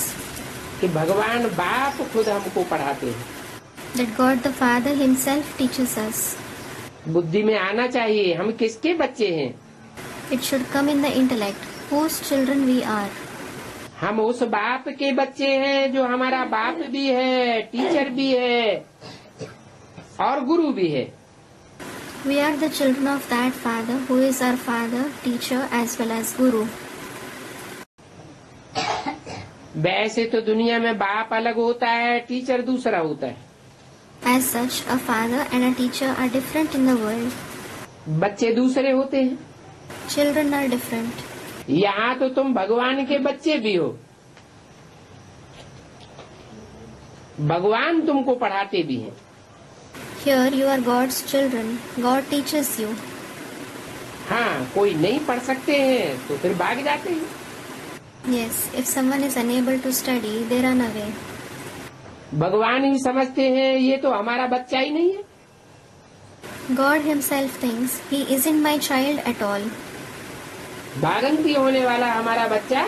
कि भगवान बाप खुद हमको पढ़ाते हैं। That God the Father Himself teaches us. बुद्धि में आना चाहिए हम किसके बच्चे हैं। It should come in the intellect whose children we are. हम उस बाप के बच्चे हैं जो हमारा बाप भी है, टीचर भी है और गुरु भी है। We are the children of that Father who is our Father, teacher as well as Guru. वैसे तो दुनिया में बाप अलग होता है, टीचर दूसरा होता है। As such, a father and a teacher are different in the world. बच्चे दूसरे होते हैं। Children are different. यहाँ तो तुम भगवान के बच्चे भी हो, भगवान तुमको पढ़ाते भी हैं। Here you are God's children. God teaches you. हाँ, कोई नहीं पढ़ सकते हैं तो फिर भाग जाते हैं। Yes, if someone is unable to study, they run away. भगवान ही समझते हैं ये तो हमारा बच्चा ही नहीं है। God himself thinks he isn't my child at all. भागंती होने वाला हमारा बच्चा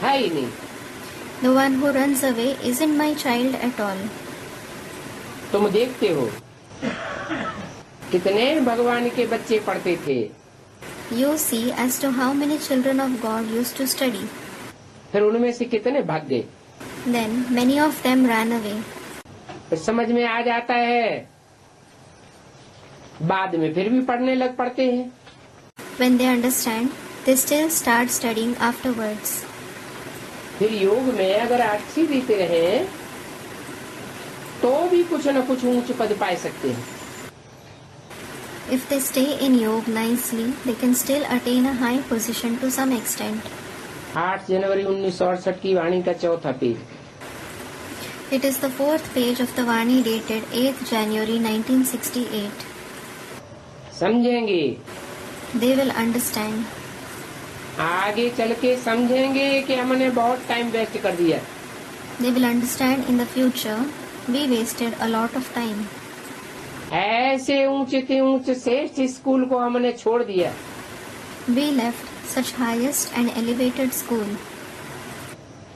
है ही नहीं। The one who runs away isn't my child at all. तुम देखते हो कितने भगवान के बच्चे पढ़ते थे। You see as to how many children of God used to study. फिर उनमें से कितने भाग गए। Then many of them ran away. फिर समझ में आ जाता है, बाद में फिर भी पढ़ने लग पड़ते हैं। When they understand, they still start studying afterwards. फिर योग में अगर अच्छी रीति रहे तो भी कुछ न कुछ ऊंच पद पा सकते हैं। If they stay in yoga nicely, they can still attain a high position to some extent. 8 जनवरी 1968 की वाणी का चौथा page. It is the fourth page of the Vani dated 8th January 1968. समझेंगे, They will understand. आगे चल के समझेंगे कि हमने बहुत टाइम वेस्ट कर दिया। They will understand in the future. We wasted a lot of time. ऐसे ऊंचे श्रेष्ठ स्कूल को हमने छोड़ दिया। We left such highest and elevated school.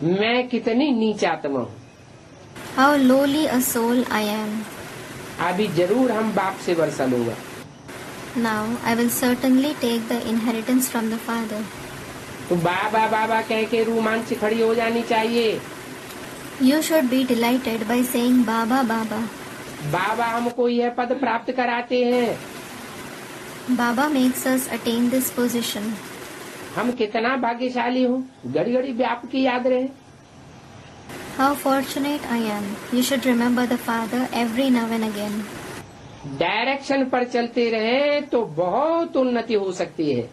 मैं कितनी नीच आत्मा हूँ। How lowly a soul I am. अभी जरूर हम बाप से वर्षा लूंगा। Now I will certainly take the inheritance from the Father. तो बाबा बाबा कह के रोमांच खड़ी हो जानी चाहिए। You should be delighted by saying Baba Baba. बाबा हमको यह पद प्राप्त कराते हैं। Baba makes us attain this position. हम कितना भाग्यशाली हो, घड़ी घड़ी व्याप की याद रहे। How fortunate I am. You should remember the Father every now and again. Direction पर चलते रहे तो बहुत उन्नति हो सकती है।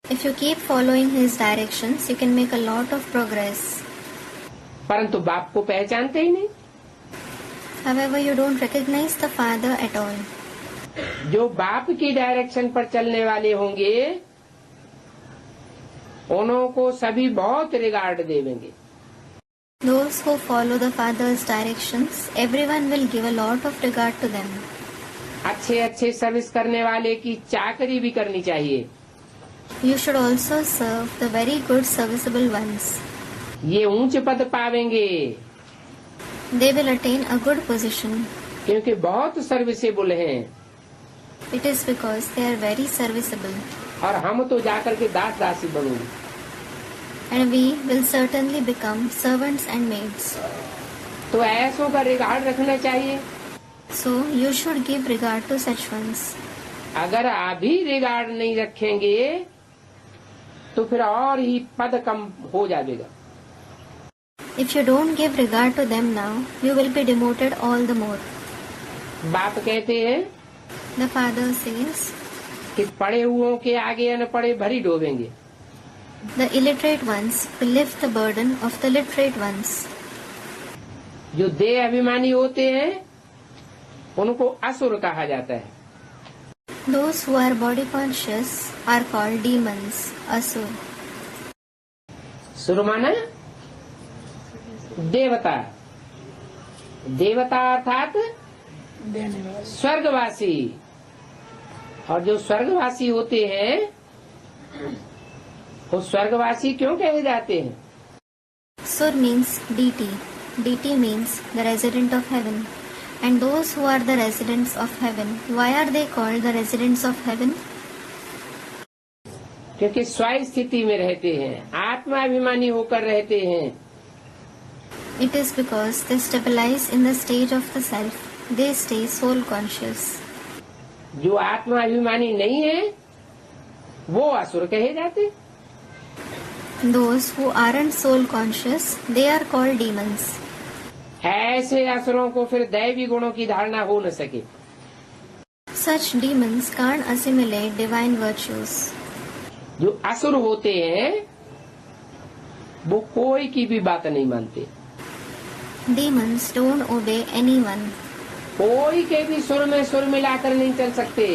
If you keep following His directions, you can make a lot of progress. परंतु बाप को पहचानते ही नहीं। However, you don't recognize the Father at all. जो बाप की डायरेक्शन पर चलने वाले होंगे उनको सभी बहुत रिगार्ड देंगे। Those who follow the Father's directions, everyone will give a lot of regard to them. अच्छे सर्विस करने वाले की चाकरी भी करनी चाहिए। You should also serve the very good serviceable ones. ये ऊंच पद पावेंगे They will attain a good position. क्योंकि बहुत सर्विसेबल हैं It is because they are very serviceable. और हम तो जाकर के दास दासी बनूंगे। And we will certainly become servants and maids. तो ऐसों का रिगार्ड रखना चाहिए। So you should give regard to such ones. अगर अभी रिगार्ड नहीं रखेंगे तो फिर और ही पद कम हो जाएगा। If you don't give regard to them now, you will be demoted all the more. बाप कहते हैं The Father says, कि पढ़े हुओं के आगे अनपढ़े भरी डोबेंगे। the illiterate ones will lift the burden of the literate ones. जो देह अभिमानी होते हैं उनको असुर कहा जाता है। Those who are body conscious are called demons, asur. सुर माना देवता, देवता अर्थात स्वर्गवासी। और जो स्वर्गवासी होते हैं वो स्वर्गवासी क्यों कहे जाते हैं? Sur means deity. Deity means the resident of heaven. And those who are the residents of heaven, why are they called the residents of heaven? क्योंकि स्व स्थिति में रहते हैं, आत्माभिमानी होकर रहते हैं। It is because they stabilize in the stage of the self. They stay soul conscious. जो आत्माभिमानी नहीं है वो असुर कहे जाते। Those who aren't soul conscious, they are called demons. ऐसे असुरों को फिर दैवी गुणों की धारणा हो न सके। Such demons can't assimilate divine virtues. जो असुर होते हैं वो कोई की भी बात नहीं मानते। Demons don't obey anyone. कोई के भी सुर में सुर मिलाकर नहीं चल सकते।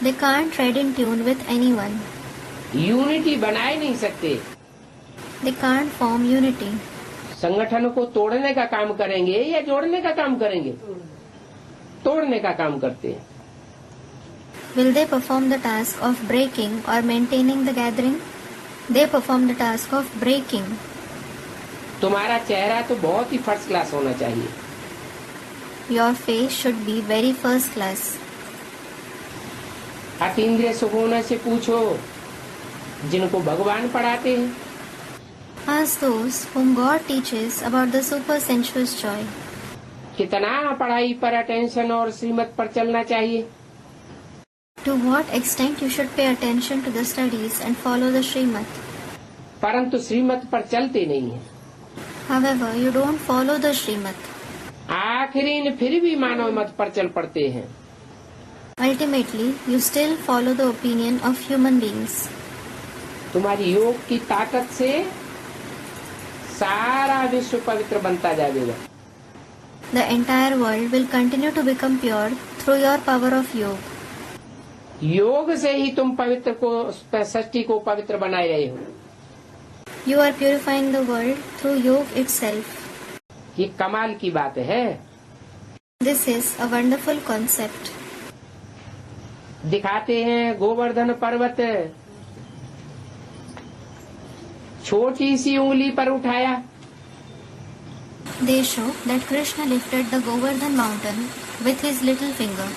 They can't tread in tune with anyone. Unity बनाए नहीं सकते। They can't form unity. संगठन को तोड़ने का काम करेंगे या जोड़ने का काम करेंगे? तोड़ने का काम करते हैं। Will they perform the task of breaking or maintaining the gathering? They perform the task of breaking. तुम्हारा चेहरा तो बहुत ही फर्स्ट क्लास होना चाहिए। Your face should be very first class. अतीन्द्रिय सुखों से पूछो जिनको भगवान पढ़ाते हैं। Ask those whom God teaches about the supersensuous joy. कितना पढ़ाई पर अटेंशन और श्रीमत पर चलना चाहिए? To what extent you should pay attention to the studies and follow the Srimad. परंतु श्रीमत पर चलते नहीं है। However, you don't follow the Srimad. आखिरीन फिर भी मानव मत पर चल पड़ते हैं। Ultimately, you still follow the opinion of human beings. तुम्हारी योग की ताकत से सारा विश्व पवित्र बनता जाएगा। The entire world will continue to become pure through your power of yoga. योग से ही तुम पवित्र को सृष्टि को पवित्र बनाए रहे हो। You are purifying the world through yoga itself. ये कमाल की बात है। This is a wonderful concept. दिखाते हैं गोवर्धन पर्वत छोटी सी उंगली पर उठाया। They show that Krishna lifted the Govardhan mountain with his little finger.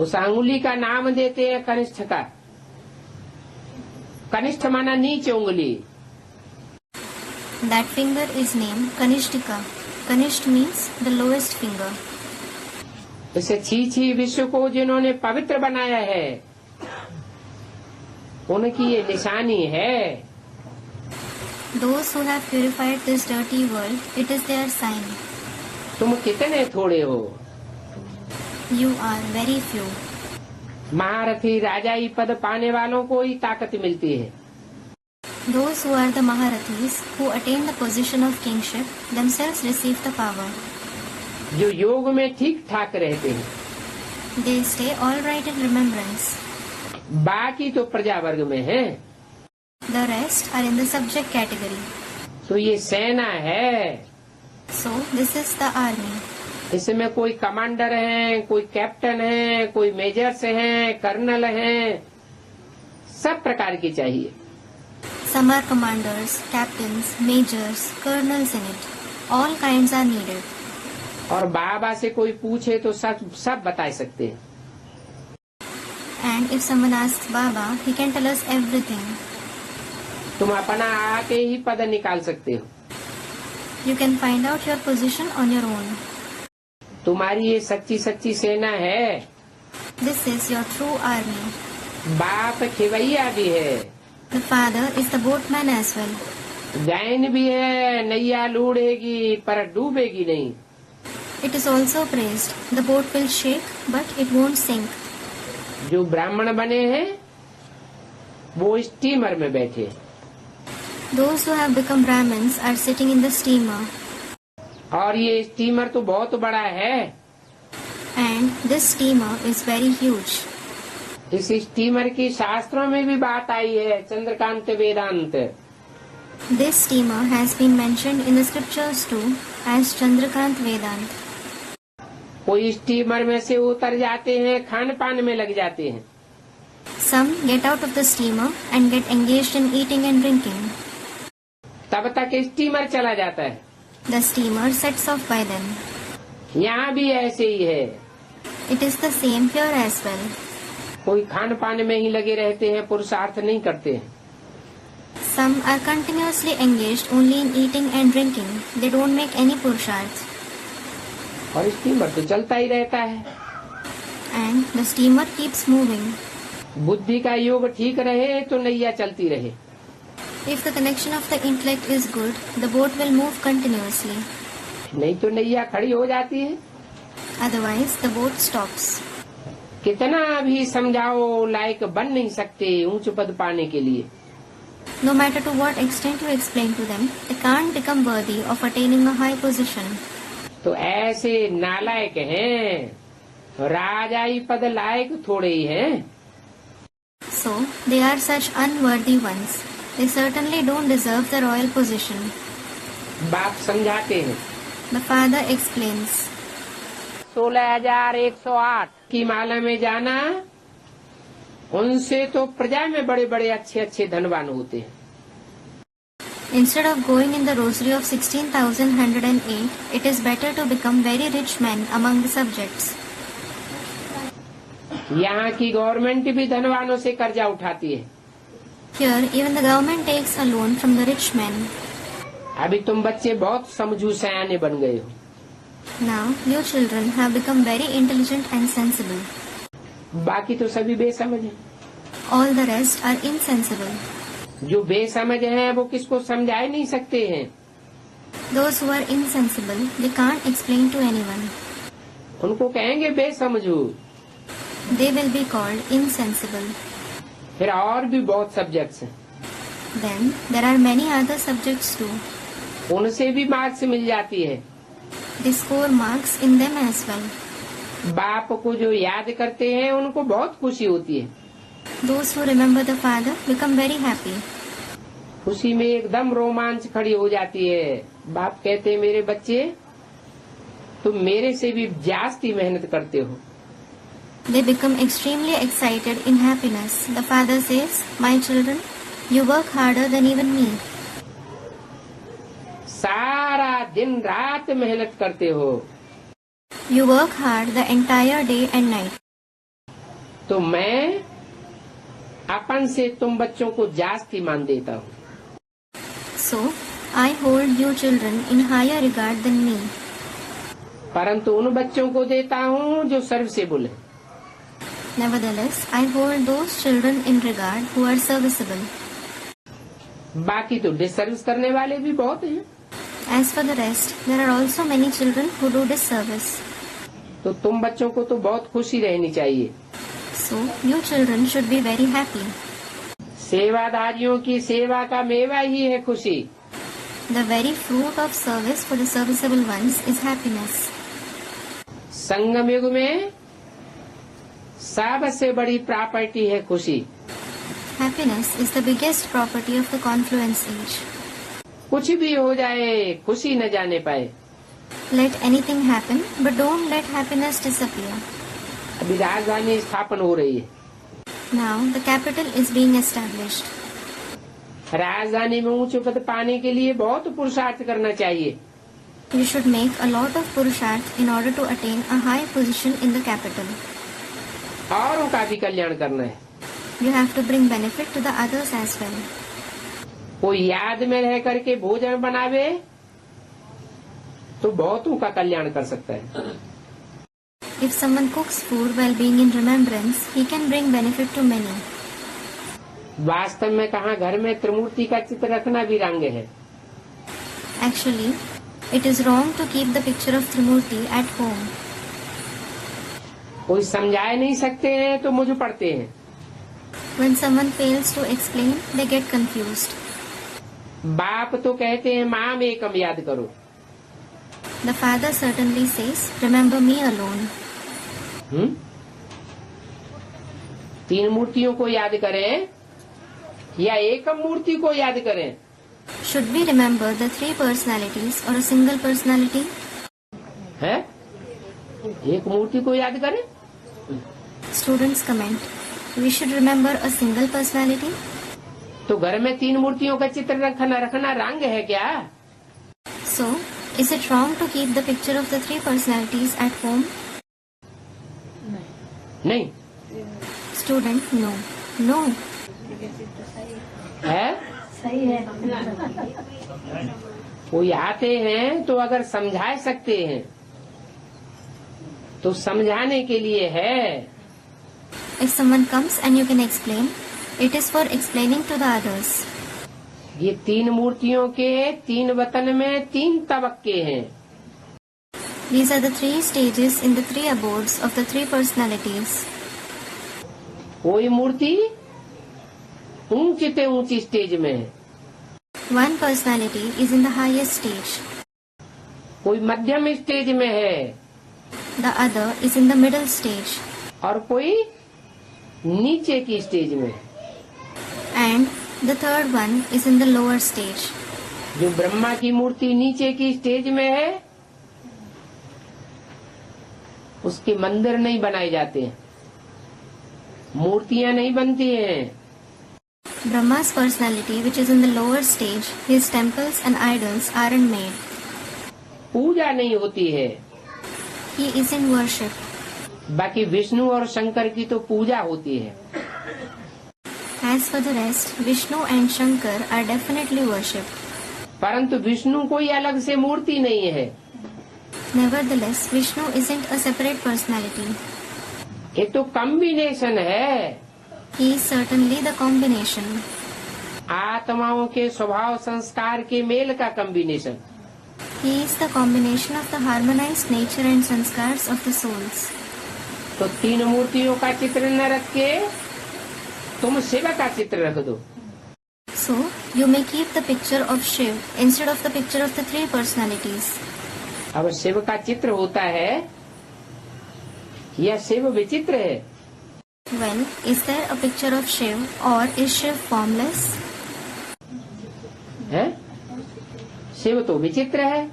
उस अंगुली का नाम देते हैं कनिष्ठ का। कनिष्ठ माना नीचे उंगली। That finger is named Kanishtika. Kanishth means the lowest finger. इसे छी विश्व को जिन्होंने पवित्र बनाया है उनकी ये निशानी है। Those who have purified this dirty world, it is their sign. तुम कितने थोड़े हो। You are very few. महारथी राजाई पद पाने वालों को ही ताकत मिलती है। Those who are the Maharathis, who attain the position of kingship, themselves receive the power. जो योग में ठीक ठाक रहते हैं They stay all right in remembrance. बाकी तो प्रजा वर्ग में है। The rest are in the subject category. तो ये सेना है। So, this is the army. इसमें कोई कमांडर है, कोई कैप्टन है, कोई मेजर्स हैं, कर्नल हैं, सब प्रकार की चाहिए। Some are commanders, captains, majors, colonels in it. All kinds are needed. और बाबा से कोई पूछे तो सब बता सकते हैं। And if someone asks Baba, he can tell us everything. तुम अपना आके ही पद निकाल सकते हो। You can find out your position on your own. तुम्हारी ये सच्ची सच्ची सेना है। This is your true army. बाप खिवैया भी है। The father is the boatman as well. गायन भी है, नैया लूढ़ेगी पर डूबेगी नहीं। It is also praised. The boat will shake, but it won't sink. जो ब्राह्मण बने हैं वो स्टीमर में बैठे। Those who have become Brahmins are sitting in the steamer. और ये स्टीमर तो बहुत बड़ा है। And this steamer is very huge. इस स्टीमर की शास्त्रों में भी बात आई है, चंद्रकांत वेदांत। This steamer has been mentioned in the scriptures too as Chandrakant Vedant. कोई स्टीमर में से उतर जाते हैं, खान पान में लग जाते हैं। Some get out of the steamer and get engaged in eating and drinking. तब तक स्टीमर चला जाता है। The steamer sets off by then. यहाँ भी ऐसे ही है। It is the same here as well. कोई खान पान में ही लगे रहते हैं, पुरुषार्थ नहीं करते हैं। Some are continuously engaged only in eating and drinking. They don't make any purusharth. और स्टीमर तो चलता ही रहता है। And the steamer keeps moving. बुद्धि का योग ठीक रहे तो नैया चलती रहे। If the connection of the intellect is good, the boat will move continuously. नहीं तो नैया खड़ी हो जाती है। Otherwise, the boat stops. कितना भी समझाओ, लायक बन नहीं सकते ऊंच पद पाने के लिए। No matter to what extent you explain to them, they can't become worthy of attaining a high position. तो ऐसे नालायक हैं, राजाई पद लायक थोड़े ही हैं। So, they are such unworthy ones. They certainly don't deserve the royal position. बाप समझाते हैं। The father explains. 16,108 की माला में जाना, उनसे तो प्रजा में बड़े बड़े अच्छे अच्छे धनवान होते हैं। Instead of going in the rosary of 16,108, it is better to become very rich men among the subjects. यहाँ की गवर्नमेंट भी धनवानों से कर्जा उठाती है। Here, even the government takes a loan from the rich men. अभी तुम बच्चे बहुत समझू सयाने बन गए हो। Now, you children have become very intelligent and sensible. बाकी तो सभी बेसमझ हैं। All the rest are insensible. जो बेसमझ हैं वो किसको समझा ही नहीं सकते हैं। Those who are insensible, they can't explain to anyone. उनको कहेंगे बेसमझू। They will be called insensible. फिर और भी बहुत सब्जेक्ट्स हैं, Then, there are many other subjects too. उनसे भी मार्क्स मिल जाती है। They score marks in them as well. बाप को जो याद करते हैं उनको बहुत खुशी होती है। Those who remember the father become very happy. खुशी में एकदम रोमांच खड़ी हो जाती है। बाप कहते हैं मेरे बच्चे, तुम मेरे से भी जास्ती मेहनत करते हो। They become extremely excited in happiness. The father says, "My children, you work harder than even me." सारा दिन रात मेहनत करते हो। You work hard the entire day and night. तो मैं अपन से तुम बच्चों को जास्ती मान देता हूँ। So, I hold you children in higher regard than me. परंतु उन बच्चों को देता हूँ जो सर्विसेबल है। Nevertheless, I hold those children in regard who are serviceable. बाकी तो डिसर्विस करने वाले भी बहुत हैं। As for the rest, there are also many children who do disservice. तो तुम बच्चों को तो बहुत खुशी रहनी चाहिए। So, you children should be very happy. सेवादारियों की सेवा का मेवा ही है खुशी। The very fruit of service for the serviceable ones is happiness. संगम युग में सबसे बड़ी प्रॉपर्टी है खुशी। Happiness is the biggest property of the confluence age. कुछ भी हो जाए, खुशी न जाने पाए। Let anything happen, but don't let happiness disappear. अभी राजधानी स्थापन हो रही है। Now, the capital is being established. राजधानी में ऊंचे पद पाने के लिए बहुत पुरुषार्थ करना चाहिए। You should make a lot of purusharth in order to attain a high position in the capital. औरों का भी कल्याण करना है। You have to bring benefit to the others as well. कोई याद में रह करके भोजन बनावे तो बहुतों का कल्याण कर सकता है। If someone cooks food while being in remembrance, he can bring benefit to many. वास्तव में कहा घर में त्रिमूर्ति का चित्र रखना भी रंग है। Actually, it is wrong to keep the picture of Trimurti at home. कोई समझा नहीं सकते हैं तो मुझे पढ़ते हैं। When someone fails to explain, they get confused. बाप तो कहते हैं माम एकम याद करो। The father certainly says, "Remember me alone." तीन मूर्तियों को याद करें या एकम मूर्ति को याद करें? Should we remember the three personalities or a single personality? है? एक मूर्ति को याद करें? Students comment, "We should remember a single personality." तो घर में तीन मूर्तियों का चित्र रखना रंग है क्या? So, Is it wrong to keep the picture of the three personalities at home? नहीं Student, no. No. है। सही है। कोई आते हैं तो अगर समझा सकते हैं तो समझाने के लिए है। If someone comes and you can explain, it is for explaining to the others. ये तीन मूर्तियों के तीन वतन में तीन तबक्के हैं। These are the three stages in the three abodes of the three personalities. कोई मूर्ति ऊंची से ऊंची स्टेज में है, One personality is in the highest stage. कोई मध्यम स्टेज में है The other is in the middle stage. और कोई नीचे की स्टेज में। And the third one is in the lower stage. जो ब्रह्मा की मूर्ति नीचे की स्टेज में है उसके मंदिर नहीं बनाए जाते हैं, मूर्तियां नहीं बनती हैं। Brahma's personality, which is in the lower stage, his temples and idols aren't made. पूजा नहीं होती है। He is in worship. बाकी विष्णु और शंकर की तो पूजा होती है। As for the rest, Vishnu and Shankar are definitely worshipped. परंतु विष्णु कोई अलग से मूर्ति नहीं है। Nevertheless, Vishnu isn't a separate personality. ये तो कॉम्बिनेशन है। He is certainly the combination. आत्माओं के स्वभाव संस्कार के मेल का combination. He is the combination of the harmonized nature and sanskars of the souls. तो तीन मूर्तियों का चित्र न रख के तुम शिव का चित्र रख दो। So, you may keep the picture of Shiv instead of the picture of the three personalities. अब शिव का चित्र होता है या शिव विचित्र है? Well, is there a picture of Shiv or is Shiv formless? हैं? शिव तो विचित्र है,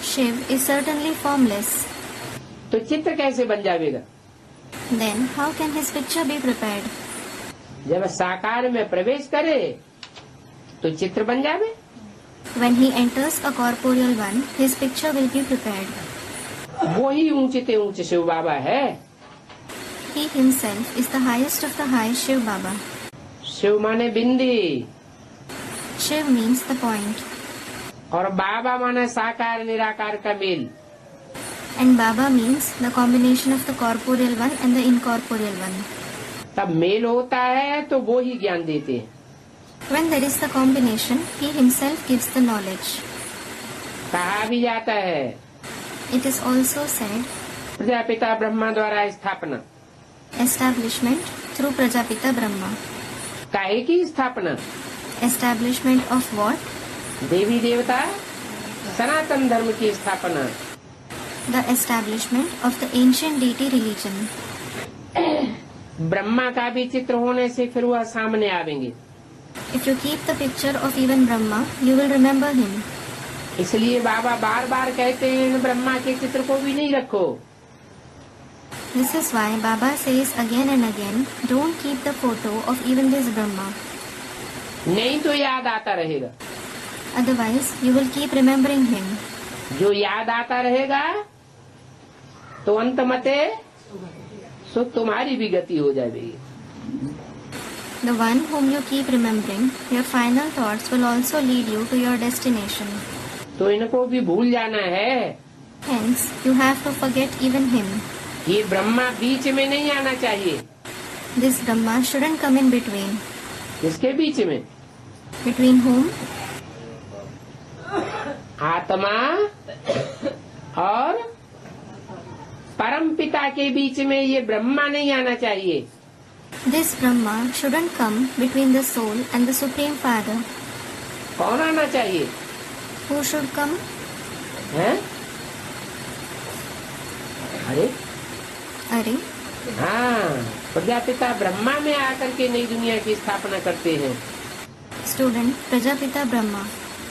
Shiv is certainly formless. तो चित्र कैसे बन जाएगा? Then, how can his picture be prepared? जब साकार में प्रवेश करे तो चित्र बन जावे। When he enters a corporeal one, his picture will be prepared. वही ऊंचे से ऊंचे शिव बाबा है। He himself is the highest of the high Shiv Baba. Shiv माने बिंदी Shiv means the point, और बाबा माने साकार निराकार का mail. and Baba means the combination of the corporeal one and the incorporeal one. तब मेल होता है तो वो ही ज्ञान देते हैं। When there is the combination, he himself gives the knowledge. कहा भी जाता है It is also said, Prajapita Brahma द्वारा स्थापना। establishment through Prajapita Brahma. काहे की स्थापना? Establishment of what? देवी देवता सनातन धर्म की स्थापना। The establishment of the ancient deity religion. Brahma का भी चित्र होने से फिर वह सामने आवेंगे, If you keep the picture of even Brahma, you will remember him. इसलिए बाबा बार बार कहते हैं इन ब्रह्मा के चित्र को भी नहीं रखो। This is why Baba says again and again, don't keep the photo of even this Brahma. नहीं तो याद आता रहेगा। Otherwise, you will keep remembering him. जो याद आता रहेगा तो अंत मते सो तुम्हारी भी गति हो जाएगी। The one whom you keep remembering, your final thoughts will also lead you to your destination. तो इनको भी भूल जाना है। Hence, you have to forget even him. ये ब्रह्मा बीच में नहीं आना चाहिए। This Brahma shouldn't come in between. इसके बीच में Between whom? आत्मा और परम पिता के बीच में ये ब्रह्मा नहीं आना चाहिए। This Brahma shouldn't come between the soul and the Supreme Father. कौन आना चाहिए? Who should come? हैं? अरे Are? हाँ, प्रजापिता ब्रह्मा में आकर के नई दुनिया की स्थापना करते हैं। Student Prajapita Brahma.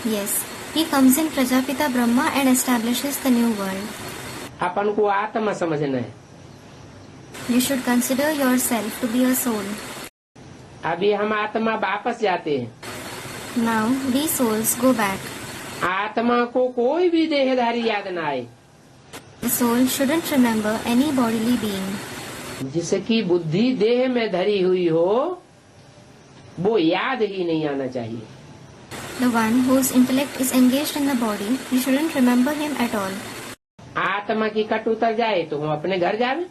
Yes, he comes in Prajapita Brahma and establishes the new world. अपन को आत्मा समझना है। You should consider yourself to be a soul. अभी हम आत्मा वापस जाते हैं। Now we souls go back. आत्मा को कोई भी देहधारी याद ना आए, The soul shouldn't remember any bodily being. जिसकी बुद्धि देह में धरी हुई हो वो याद ही नहीं आना चाहिए। The one whose intellect is engaged in the body, you shouldn't remember him at all. आत्मा की कट उतर जाए तो हम अपने घर जावे,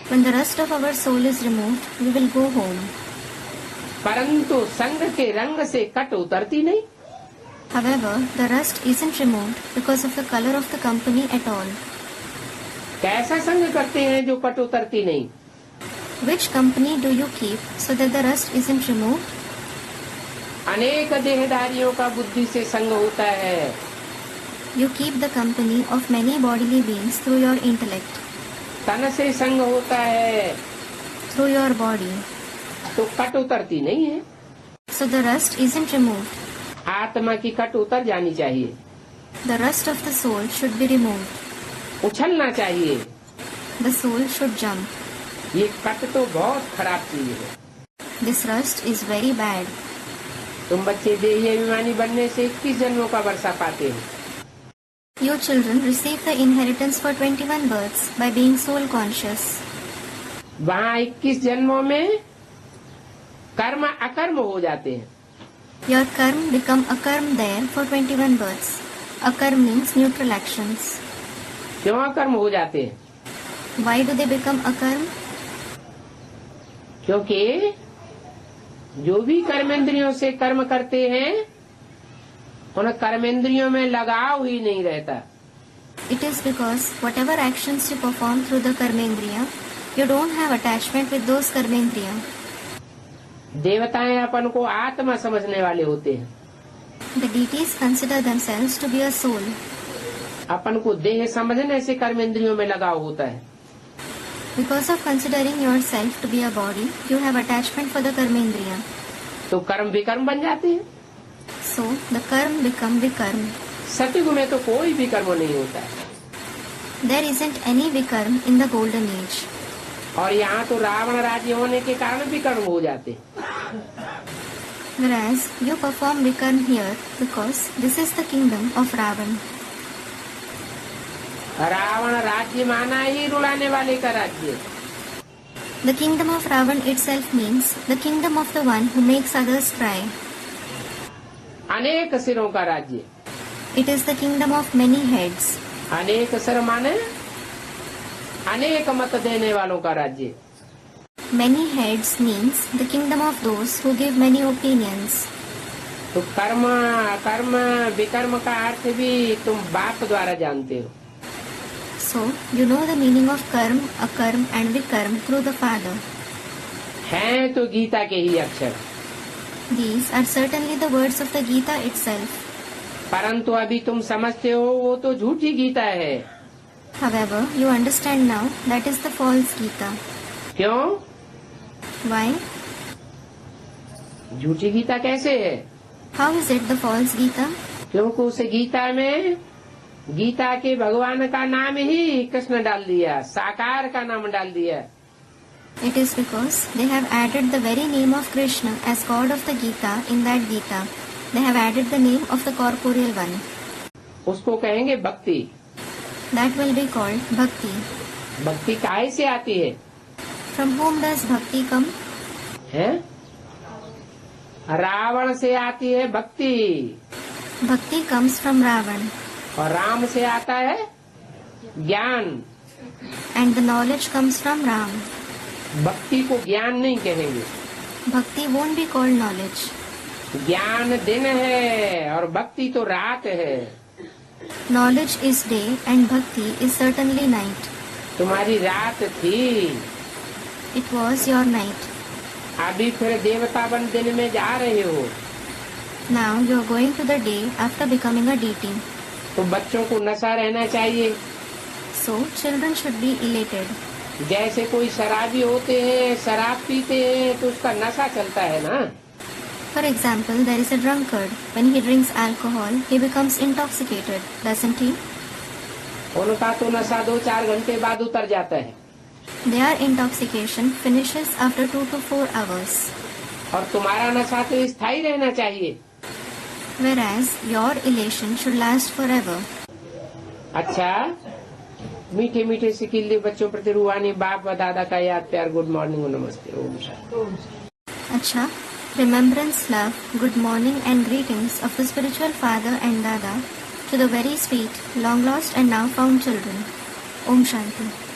When the rust of our soul is removed, we will go home. परंतु संग के रंग से कट उतरती नहीं। However, the rust isn't removed because of the color of the company at all. कैसा संग करते हैं जो कट उतरती नहीं? Which company do you keep so that the rust isn't removed? अनेक देहधारियों का बुद्धि से संग होता है, You keep the company of many bodily beings through your intellect, तन से संग होता है through your body. तो कट उतरती नहीं है। So the rust isn't removed. आत्मा की कट उतर जानी चाहिए, The rust of the soul should be removed. उछलना चाहिए। The soul should jump. ये कट तो बहुत खराब चीज है। This rust is very bad. तुम बच्चे देही अभिमानी बनने से 21 जन्मों का वर्षा पाते हो। You children receive the inheritance for 21 births by being soul conscious. वहाँ 21 जन्मों में कर्म अकर्म हो जाते हैं। Your karm become akarm there for 21 births. Akarm means neutral actions. क्यों अकर्म हो जाते हैं? Why do they become akarm? क्योंकि जो भी कर्मेंद्रियों से कर्म करते हैं उन कर्मेंद्रियों में लगाव ही नहीं रहता। It is because whatever actions you perform through the karmendriya, you don't have attachment with those karmendriya. देवताएं अपन को आत्मा समझने वाले होते हैं, The deities consider themselves to be a soul. अपन को देह समझने से कर्मेंद्रियों में लगाव होता है। Because of considering yourself to be a body, you have attachment for the karmendriya. तो कर्म विकर्म बन जाते हैं। So the karm become vikarm. सतयुग में तो कोई भी कर्म नहीं होता है, There isn't any vikarm in the golden age. और यहाँ तो रावण राज्य होने के कारण भी कर्म हो जाते हैं। Whereas you perform vikarm here because this is the kingdom of Ravan. Ravan राज्य माना ही रुलाने वाले का राज्य। The kingdom of Ravan itself means the kingdom of the one who makes others cry. अनेक सिरों का राज्य। It is the kingdom of many heads. अनेक सिर माने अनेक मत देने वालों का राज्य। Many heads means the kingdom of those who give many opinions. तो कर्म कर्म विकर्म का अर्थ भी तुम बाप द्वारा जानते हो। So you know the meaning of karm, akarm and vikarm through the father. हैं तो गीता के ही अक्षर, These are certainly the words of the Gita itself. परंतु अभी तुम समझते हो वो तो झूठी गीता है। However, you understand now that is the false Gita. क्यों? Why? झूठी गीता कैसे है? How is it the false Gita? क्योंकि उस गीता में गीता के भगवान का नाम ही कृष्ण डाल दिया, साकार का नाम डाल दिया। It is because they have added the very name of Krishna as God of the Gita in that Gita. They have added the name of the corporeal one. उसको कहेंगे भक्ति। That will be called Bhakti. भक्ति काहे से आती है? From whom does Bhakti come? हैं? रावण से आती है भक्ति, Bhakti comes from Ravan. और राम से आता है ज्ञान। And the knowledge comes from Ram. भक्ति को ज्ञान नहीं कहेंगे। Bhakti won't be called knowledge. ज्ञान दिन है और भक्ति तो रात है। Knowledge is day and Bhakti is certainly night. तुम्हारी रात थी, It was your night. अभी फिर देवता बन दिन में जा रहे हो, Now you are going to the day after becoming a deity. तो बच्चों को नशा रहना चाहिए। So children should be elated. जैसे कोई शराबी होते हैं, शराब पीते हैं तो उसका नशा चलता है ना। For example, there is a drunkard. When he drinks alcohol, he becomes intoxicated, doesn't he? उनका तो नशा 2-4 घंटे बाद उतर जाता है, Their intoxication finishes after 2 to 4 hours. और तुम्हारा नशा तो स्थायी रहना चाहिए। whereas your elation should last forever. अच्छा, मीठे मीठे से खिलते बच्चों प्रति रूहानी बाप व दादा का याद प्यार, गुड मॉर्निंग और नमस्ते, Om Shanti. Acha, remembrance, love, good morning and greetings of the spiritual father and dada to the very sweet, long lost and now found children. Om Shanti.